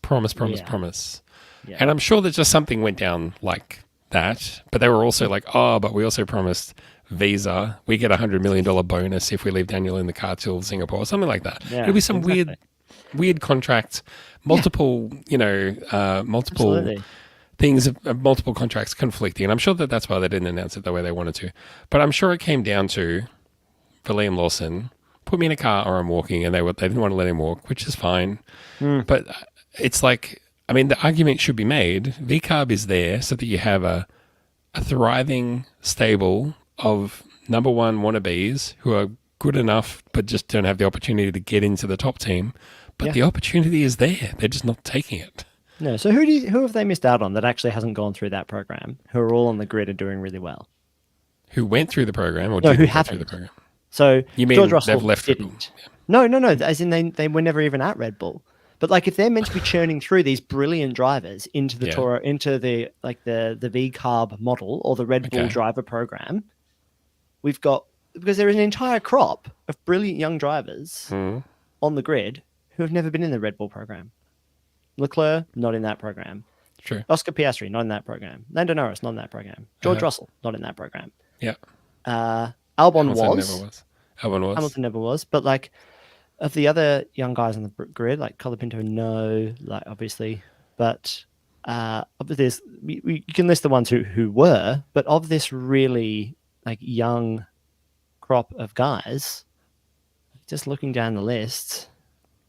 Yeah. And I'm sure that just something went down like that, but they were also like, oh, but we also promised Visa, we get $100 million bonus if we leave Daniel in the car till Singapore, or something like that. Yeah, it'll be some weird contract, multiple things of multiple contracts conflicting. And I'm sure that that's why they didn't announce it the way they wanted to. But I'm sure it came down to, for Liam Lawson, put me in a car or I'm walking, and they didn't want to let him walk, which is fine. But it's like, I mean, the argument should be made. VCARB is there so that you have a thriving stable of number one wannabes who are good enough but just don't have the opportunity to get into the top team. But the opportunity is there. They're just not taking it. No. So who have they missed out on that actually hasn't gone through that program, who are all on the grid and doing really well? Who went through the program or who didn't go haven't through the program? So you mean George Russell they've left Red Bull? Yeah. No. As in they were never even at Red Bull. But like, if they're meant to be churning through these brilliant drivers into the Toro, into the V-Carb model or the Red Bull driver program, we've got, because there is an entire crop of brilliant young drivers on the grid who have never been in the Red Bull program. Leclerc, not in that program. True. Oscar Piastri, not in that program. Lando Norris, not in that program. George Russell, not in that program. Yeah. Albon Hamilton was. Never was. Albon was. Hamilton never was. But like, of the other young guys on the grid, like Colapinto, no, like obviously, but of this, you can list the ones who were, but of this really like young crop of guys, just looking down the list,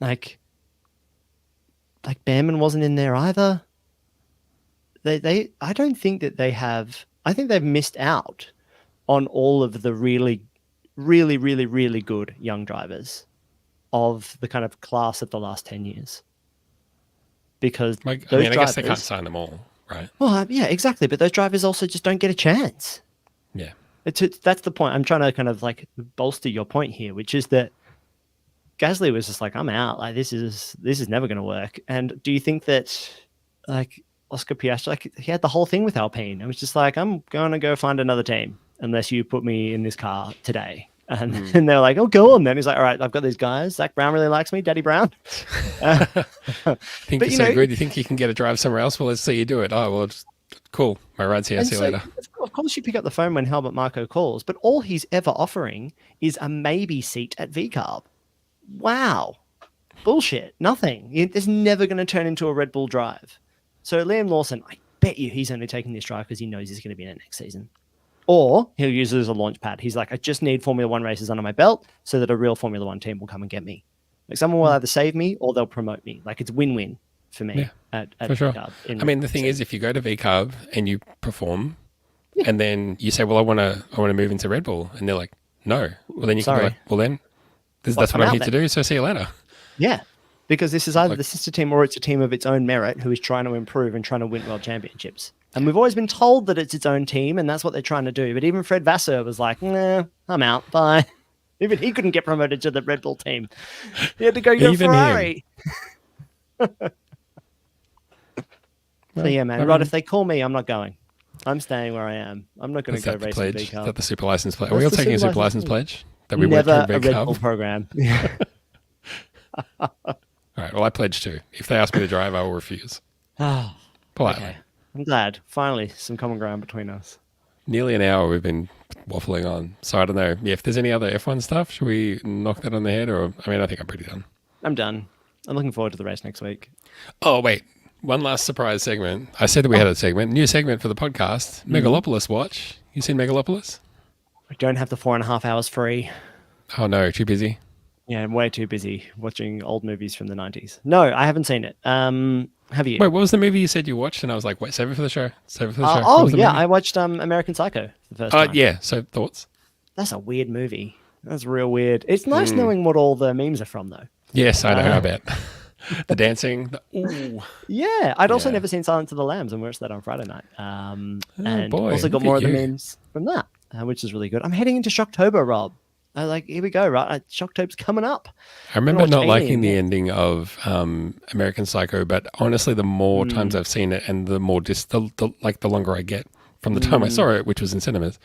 like like Behrman wasn't in there either. I don't think that they have. I think they've missed out on all of the really, really, really, really good young drivers of the kind of class of the last 10 years. Because I drivers, guess they can't sign them all, right? Well, yeah, exactly. But those drivers also just don't get a chance. Yeah. That's the point. I'm trying to kind of like bolster your point here, which is that Gasly was just like, I'm out. Like this is never going to work. And do you think that like Oscar Piastri, like he had the whole thing with Alpine? It was just like, I'm going to go find another team unless you put me in this car today. And they're like, oh, go on then. He's like, all right, I've got these guys. Zach Brown really likes me, Daddy Brown. Think you're so good. You think you can get a drive somewhere else? Well, let's see you do it. Oh, well, cool. My ride's here. See you later. Of course, you pick up the phone when Helmut Marko calls, but all he's ever offering is a maybe seat at VCARB. Wow. Bullshit. Nothing. It's never going to turn into a Red Bull drive. So Liam Lawson, I bet you he's only taking this drive because he knows he's going to be in it next season. Or he'll use it as a launch pad. He's like, I just need Formula One races under my belt so that a real Formula One team will come and get me. Like someone will either save me or they'll promote me. Like it's win-win for me at for sure. VCARB. I mean, the thing is, if you go to VCARB and you perform, and then you say, well, I want to move into Red Bull, and they're like, no. Well, then you can go like, well, then that's what I'm here to do. So see you later. Yeah. Because this is either the sister team or it's a team of its own merit who is trying to improve and trying to win world championships. And we've always been told that it's its own team and that's what they're trying to do. But even Fred Vasseur was like, nah, I'm out. Bye. Even he couldn't get promoted to the Red Bull team. He had to go get a Ferrari. So yeah, man. Rod, if they call me, I'm not going. I'm staying where I am. I'm not going to go race in VCARB. Is that the super license pledge? Are we all taking a super license pledge? That we Never went through a Red Bull program. All right. Well, I pledge to. If they ask me to drive, I will refuse. Politely. Okay. I'm glad. Finally, some common ground between us. Nearly an hour we've been waffling on. So I don't know. Yeah, if there's any other F1 stuff, should we knock that on the head? Or I mean, I think I'm pretty done. I'm done. I'm looking forward to the race next week. Oh, wait. One last surprise segment. I said that we had a segment. New segment for the podcast. Megalopolis watch. You seen Megalopolis? I don't have the 4.5 hours free. Oh, no. Too busy? Yeah, I'm way too busy watching old movies from the 90s. No, I haven't seen it. Have you? Wait, what was the movie you said you watched? And I was like, wait, save it for the show. Save it for the show. Oh, yeah, I watched American Psycho for the first time. Yeah, so thoughts? That's a weird movie. That's real weird. It's nice knowing what all the memes are from, though. Yes, I know, I bet. The dancing. Ooh. Yeah, I'd also never seen Silence of the Lambs and watched that on Friday night. And also got more of the memes from that, which is really good. I'm heading into Shocktober, Rob. Here we go, right? Shocktober's coming up. I remember not liking the ending of American Psycho, but honestly, the more times I've seen it and the more the longer I get from the time I saw it, which was in cinemas,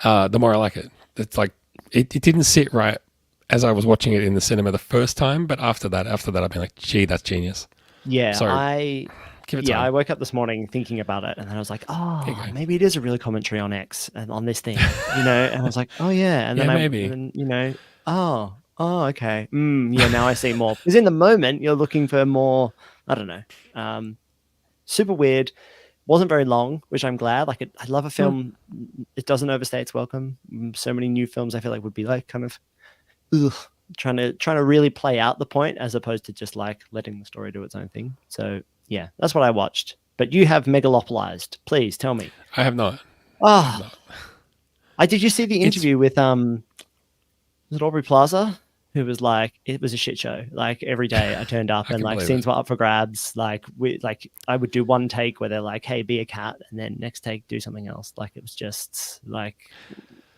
the more I like it. It's like it didn't sit right as I was watching it in the cinema the first time, but after that, I've been like, gee, that's genius. Yeah, so, give it time. I woke up this morning thinking about it, and then I was like, oh, maybe it is a real commentary on X and on this thing, And I was like, oh yeah, and then maybe, oh, okay, yeah, now I see more. Because in the moment, you're looking for more. I don't know, super weird. Wasn't very long, which I'm glad. I love a film. It doesn't overstay its welcome. So many new films I feel like would be like kind of trying to really play out the point as opposed to just like letting the story do its own thing. So yeah, that's what I watched. But you have megalopolized. Please tell me. I have not. Did you see the interview with was it Aubrey Plaza? Who was like, it was a shit show. Like every day I turned up and like scenes were up for grabs. Like I would do one take where they're like, hey, be a cat, and then next take do something else. Like it was just like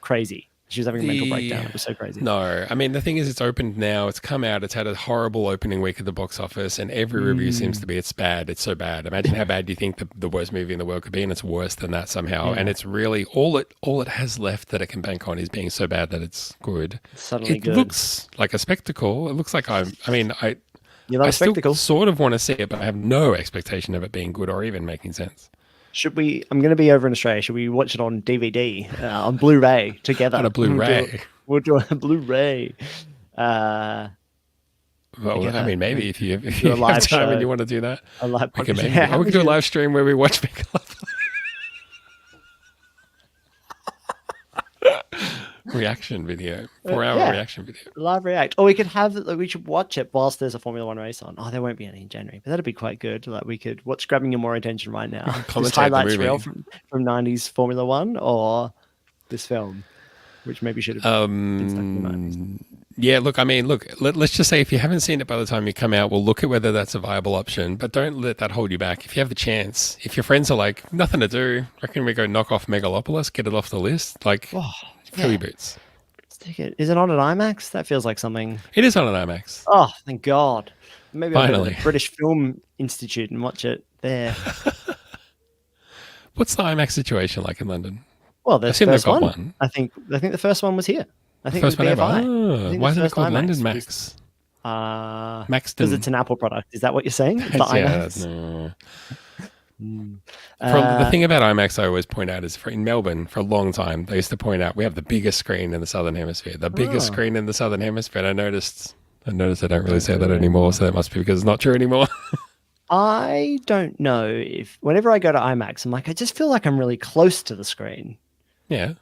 crazy. She was having a mental breakdown. It was so crazy. No, I mean, the thing is, it's opened now. It's come out. It's had a horrible opening week at the box office, and every review seems to be it's bad. It's so bad. Imagine how bad you think the worst movie in the world could be, and it's worse than that somehow. Yeah. And it's really all it has left that it can bank on is being so bad that it's good. Suddenly it looks like a spectacle. It looks like I love spectacle. Sort of want to see it, but I have no expectation of it being good or even making sense. I'm going to be over in Australia. Should we watch it on DVD, on Blu-ray together? On a Blu-ray. We'll do a Bluray. Well, I mean, maybe if you have time show, and you want to do that. A live podcast. We could do a live stream where we watch Megalopolis. reaction video, 4-hour yeah. reaction video. Live react. Or we could have, like, we should watch it whilst there's a Formula One race on. Oh, there won't be any in January, but that'd be quite good. Like, we could watch grabbing your more attention right now. Just commentate the highlights movie. reel from 90s Formula One or this film, which maybe should have been stuck in the 90s. Yeah, look, I mean, let's just say if you haven't seen it by the time you come out, we'll look at whether that's a viable option, but don't let that hold you back. If you have the chance, if your friends are like, nothing to do, reckon we go knock off Megalopolis, get it off the list, like, fill your boots. Let's take it. Is it on an IMAX? That feels like something. It is on an IMAX. Oh, thank God. Maybe I'll go Finally. to the British Film Institute and watch it there. What's the IMAX situation like in London? Well, there's I've the seen they've first got one. one. I think the first one was here. I think First it was one ever. BFI. Oh, why is it first called IMAX London was- Max? Because Maxton. it's an Apple product. Is that what you're saying? The Yeah, IMAX? no. The thing about IMAX I always point out is in Melbourne, for a long time, they used to point out we have the biggest screen in the Southern Hemisphere. The biggest screen in the Southern Hemisphere. And I noticed they don't really say that anymore, so that must be because it's not true anymore. I don't know if whenever I go to IMAX, I'm like, I just feel like I'm really close to the screen. Yeah,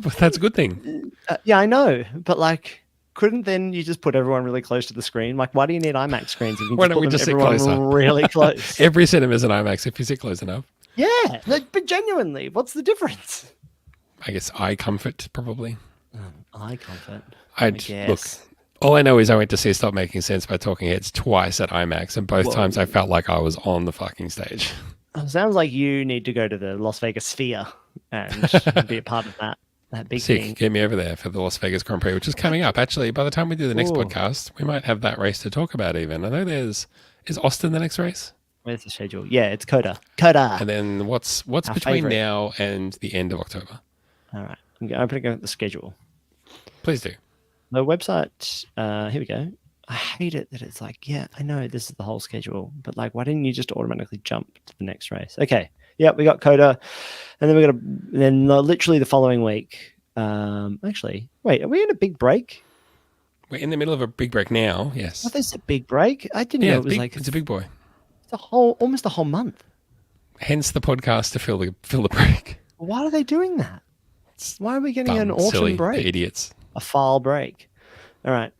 but that's a good thing. Yeah, I know, but like, couldn't then you just put everyone really close to the screen? Like, why do you need IMAX screens? If you can Why don't we put just sit everyone closer? really close? Every cinema's an IMAX if you sit close enough. Yeah, like, but genuinely, what's the difference? I guess eye comfort, probably. Eye comfort. Look. guess. All I know is I went to see Stop Making Sense by Talking Heads twice at IMAX, and both times I felt like I was on the fucking stage. Sounds like you need to go to the Las Vegas Sphere and be a part of that big Sick. thing. Get me over there for the Las Vegas Grand Prix, which is coming up. Actually, by the time we do the next podcast, we might have that race to talk about even. I know is Austin the next race? Where's the schedule? Yeah, it's Coda. Coda. And then what's Our between favourite. now and the end of October? All right. I'm going to go with the schedule. Please do. The website, here we go. I hate it that it's like, yeah, I know this is the whole schedule, but like, why didn't you just automatically jump to the next race? Okay. Yeah, we got Coda. And then literally the following week. Actually, wait, are we in a big break? We're in the middle of a big break now. Yes. Oh, there's a big break. I didn't know it was big, like it's a big boy. almost a whole month. Hence the podcast to fill the break. Why are they doing that? Why are we getting an autumn silly, break? idiots. A fall break. All right.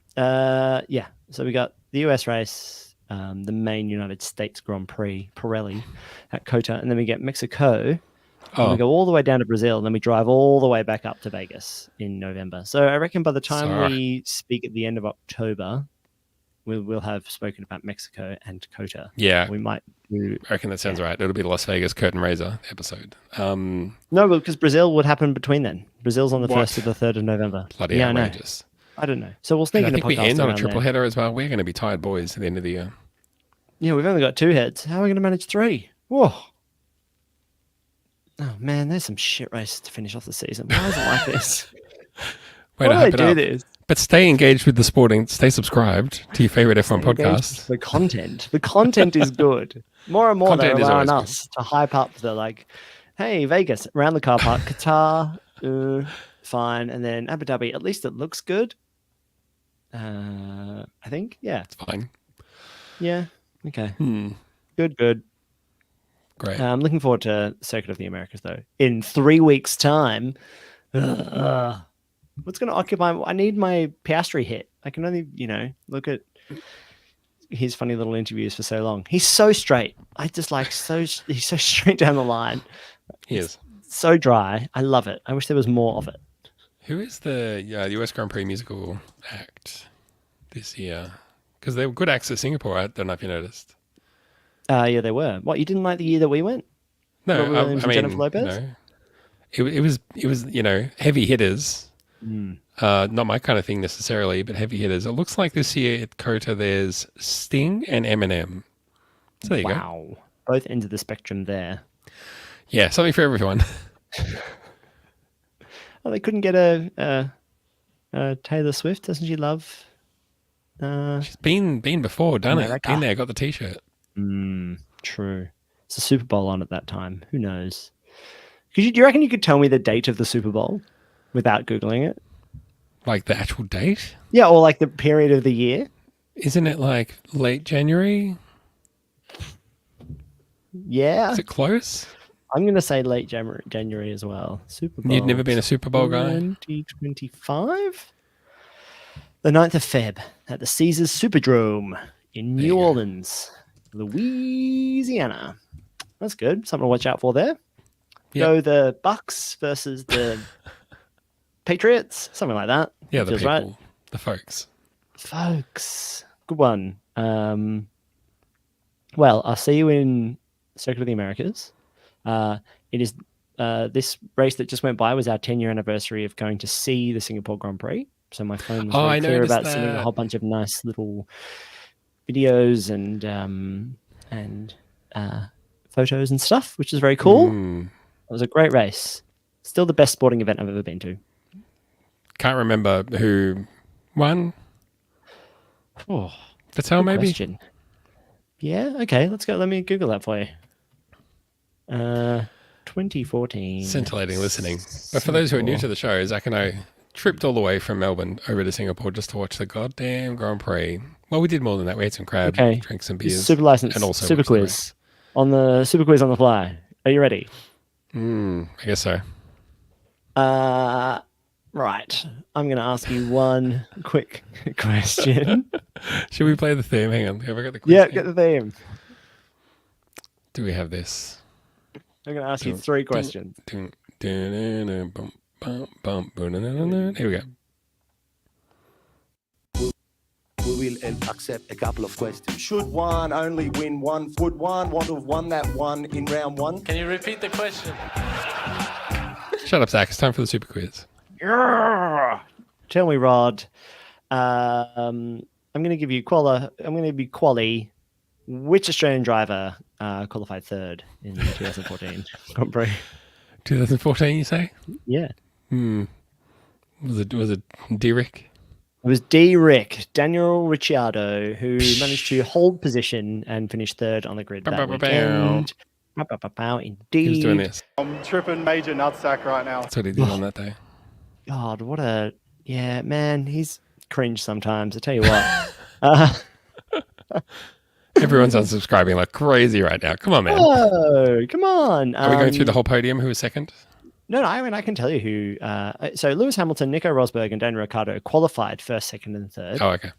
Yeah. So we got the US race, the main United States Grand Prix, Pirelli at Cota, and then we get Mexico. And we go all the way down to Brazil, and then we drive all the way back up to Vegas in November. So I reckon by the time we speak at the end of October, we'll have spoken about Mexico and Cota. Yeah. We might do. I reckon that sounds right. It'll be the Las Vegas Curtain Raiser episode. No, because Brazil would happen between then. Brazil's on the 1st to the 3rd of November. Bloody outrageous. I don't know. So we'll sneak And in I a think podcast we end on a around triple there. header as well. We're going to be tired boys at the end of the year. Yeah, we've only got 2 heads. How are we going to manage 3? Whoa. Oh, man, there's some shit races to finish off the season. Why is it like this? Way Why to do hype they it do up. this? But stay engaged with the sporting. Stay subscribed to your favorite F1 podcast. The content. The content is good. More and more they're Content is allowing always us to hype up the like, hey, Vegas, around the car park, Qatar, fine. And then Abu Dhabi, at least it looks good. I think. Yeah. It's fine. Yeah. Okay. Good. Great. I'm looking forward to Circuit of the Americas, though. In 3 weeks' time. What's going to occupy? I need my Piastri hit. I can only, look at his funny little interviews for so long. He's so straight. I just like he's so straight down the line. He is. So dry. I love it. I wish there was more of it. Who is the US Grand Prix musical act this year? Because they were good acts at Singapore. I don't know if you noticed. Yeah, they were. What, you didn't like the year that we went? No, Robert Williams and I mean, Jennifer Lopez? no. It was heavy hitters. Not my kind of thing necessarily, but heavy hitters. It looks like this year at Cota there's Sting and Eminem. So there you go. Wow. Both ends of the spectrum there. Yeah, something for everyone. Oh, they couldn't get a Taylor Swift. Doesn't she love? She's been before, done America. it. Been there, got the t-shirt. True. It's a Super Bowl on at that time. Who knows? Do you reckon you could tell me the date of the Super Bowl without Googling it? Like the actual date? Yeah, or like the period of the year? Isn't it like late January? Yeah. Is it close? I'm going to say late January as well. Super Bowl. You'd never been a Super Bowl guy? 2025? The 9th of Feb at the Caesars Superdome in There you New go. Orleans, Louisiana. That's good. Something to watch out for there. Yep. Go the Bucks versus the Patriots. Something like that. Yeah, the Feels people, right. the folks. Folks. Good one. Well, I'll see you in Circuit of the Americas. It is this race that just went by was our 10-year anniversary of going to see the Singapore Grand Prix. So my phone was very clear about sending a whole bunch of nice little videos and photos and stuff, which is very cool. It was a great race. Still the best sporting event I've ever been to. Can't remember who won. Oh, Vettel, maybe? question. Yeah, okay, let's go. Let me Google that for you. 2014. Scintillating listening. But for those who are new to the show, Zach and I tripped all the way from Melbourne over to Singapore just to watch the goddamn Grand Prix. Well, we did more than that. We ate some crab, drank some beers. Super license, and also super quiz. On the super quiz on the fly. Are you ready? I guess so. Right. I'm going to ask you one quick question. Should we play the theme? Hang on. Have I got the quiz? Yeah, get the theme. Do we have this? I'm going to ask you 3 questions. Here we go. We will accept a couple of questions. Should one only win one? Would one want to have won that one in round 1? Can you repeat the question? Shut up, Zach. It's time for the super quiz. Tell me, Rod. I'm going to give you quali. Which Australian driver qualified 3rd in the 2014 Grand Prix? 2014, you say? Yeah. Was it Derek? It was D-Rick, Daniel Ricciardo, who managed to hold position and finish 3rd on the grid that weekend. Indeed. He was doing this. I'm tripping major nutsack right now. That's what he did on that day. God, what a... Yeah, man, he's cringe sometimes. I tell you what. Everyone's unsubscribing like crazy right now. Come on, man. Oh, come on. Are we going through the whole podium? Who was second? No, I mean, I can tell you who. So Lewis Hamilton, Nico Rosberg, and Daniel Ricciardo qualified 1st, 2nd, and 3rd. Oh, okay.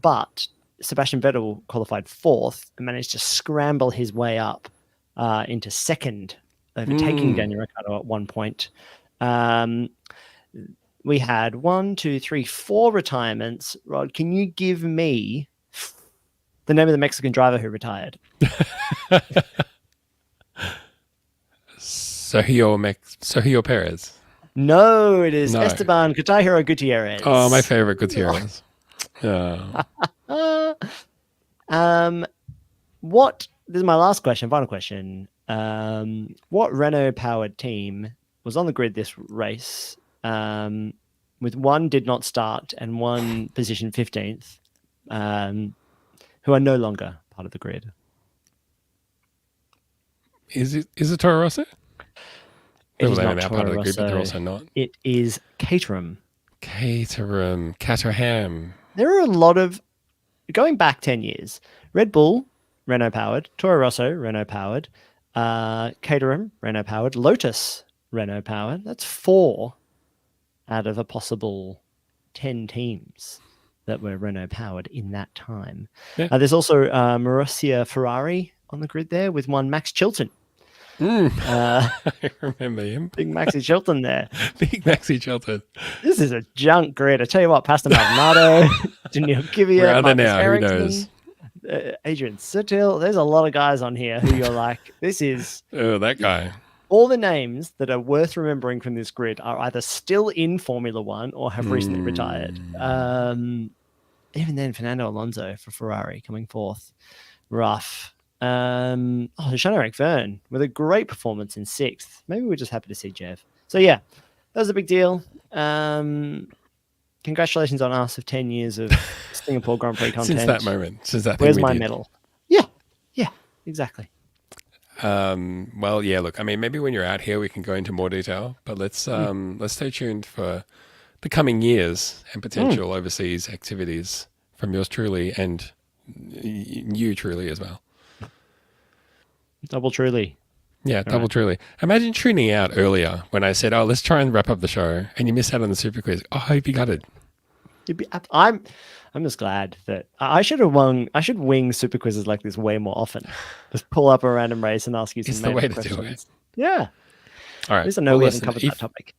But Sebastian Vettel qualified 4th and managed to scramble his way up into 2nd, overtaking Daniel Ricciardo at one point. We had 1, 2, 3, 4 retirements. Rod, can you give me the name of the Mexican driver who retired? Sergio Perez. No, it is Esteban Cotahiro Gutierrez. Oh, my favorite Gutierrez. What? This is my last question, final question. What Renault-powered team was on the grid this race? With one did not start and one position 15th, who are no longer part of the grid. Is it Toro Rosso? It is they're not now Toro part of the grid, but they're Rosso. also not. It is Caterham. Caterham. There are a lot of, going back 10 years, Red Bull, Renault-powered, Toro Rosso, Renault-powered, Caterham, Renault-powered, Lotus, Renault-powered. That's 4 out of a possible 10 teams that were Renault-powered in that time. Yeah. There's also Marussia Ferrari on the grid there with one Max Chilton. I remember him. Big Maxi Chilton there. Big Maxi Chilton. This is a junk grid. I tell you what, Pastor Maldonado, Daniel Kvyat, Where are they Marcus now? Who Ericsson, knows? Adrian Sutil. There's a lot of guys on here who you're like, this is... Oh, that guy. All the names that are worth remembering from this grid are either still in Formula One or have recently retired. Even then, Fernando Alonso for Ferrari coming 4th. Rough. Jean-Eric Verne with a great performance in 6th. Maybe we're just happy to see Jeff. So yeah, that was a big deal. Congratulations on us of 10 years of Singapore Grand Prix content. Since that moment. Since that thing Where's we my did. medal? Yeah, exactly. Well, yeah, look, I mean, maybe when you're out here, we can go into more detail, but let's stay tuned for the coming years and potential overseas activities from yours truly and you truly as well. Double truly. Yeah, double truly. Imagine tuning out earlier when I said, "Oh, let's try and wrap up the show," and you missed out on the super quiz. Oh, I hope you got it. I'm just glad that I should have won. I should wing super quizzes like this way more often. Just pull up a random race and ask you some It's the way to questions. do it. Yeah. All right. At least I know we haven't listen, covered that topic.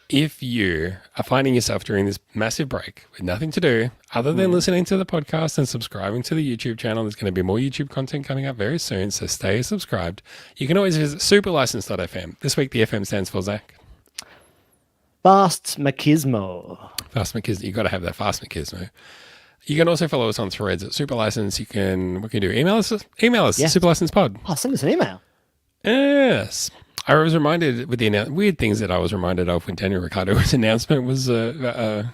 If you are finding yourself during this massive break with nothing to do other than listening to the podcast and subscribing to the YouTube channel, there's going to be more YouTube content coming up very soon, so stay subscribed. You can always visit superlicense.fm. This week, the FM stands for Zach. Fast machismo. Fast Machismo. You got to have that Fast Machismo. You can also follow us on threads at Superlicense. What can you do? Email us, Yes. superlicencepod. Oh, send us an email. Yes. I was reminded with the weird things that I was reminded of when Daniel Ricciardo's announcement was announced.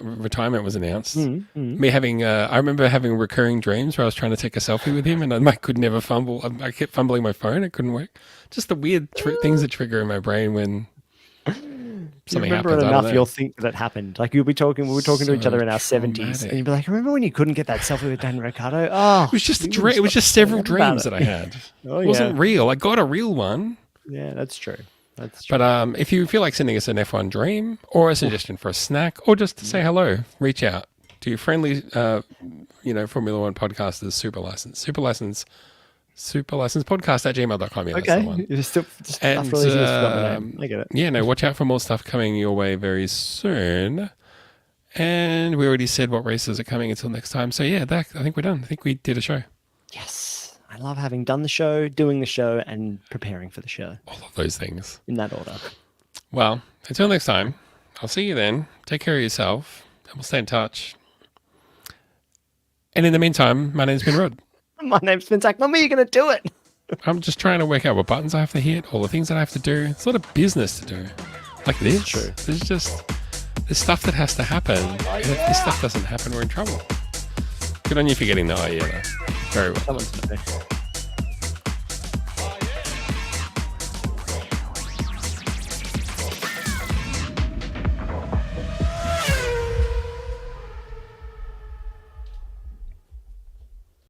Retirement was announced. Me having, I remember having recurring dreams where I was trying to take a selfie with him, and I could never fumble. I kept fumbling my phone; it couldn't work. Just the weird things that trigger in my brain when something you remember happens. it I don't enough, know. you'll think that happened. Like we were talking to each other in our 70s, traumatic. and you'd be like, "Remember when you couldn't get that selfie with Daniel Ricciardo?" Oh, It was just a you dream. wouldn't It was stop just several thinking about dreams it. that I had. Oh, It wasn't yeah. real. I got a real one. Yeah, that's true. That's true. But if you feel like sending us an F1 dream or a suggestion for a snack or just to say hello, reach out to your friendly, Formula One podcasters, superlicencepodcast@gmail.com. Yeah, that's the Okay, one. you're still just And, after all these years, forgot the name. I get it. Yeah, no, watch out for more stuff coming your way very soon. And we already said what races are coming until next time. So yeah, I think we're done. I think we did a show. Yes, I love having done the show, doing the show, and preparing for the show All of those things. in that order. Well, until next time, I'll see you then. Take care of yourself, and we'll stay in touch. And in the meantime, my name's been Rod. My name's Finn Zach. Mum, are you going to do it? I'm just trying to work out what buttons I have to hit, all the things that I have to do. It's a lot of business to do. Like this. True. There's stuff that has to happen. And if this stuff doesn't happen, we're in trouble. Good on you for getting the idea, though. Very well. Someone's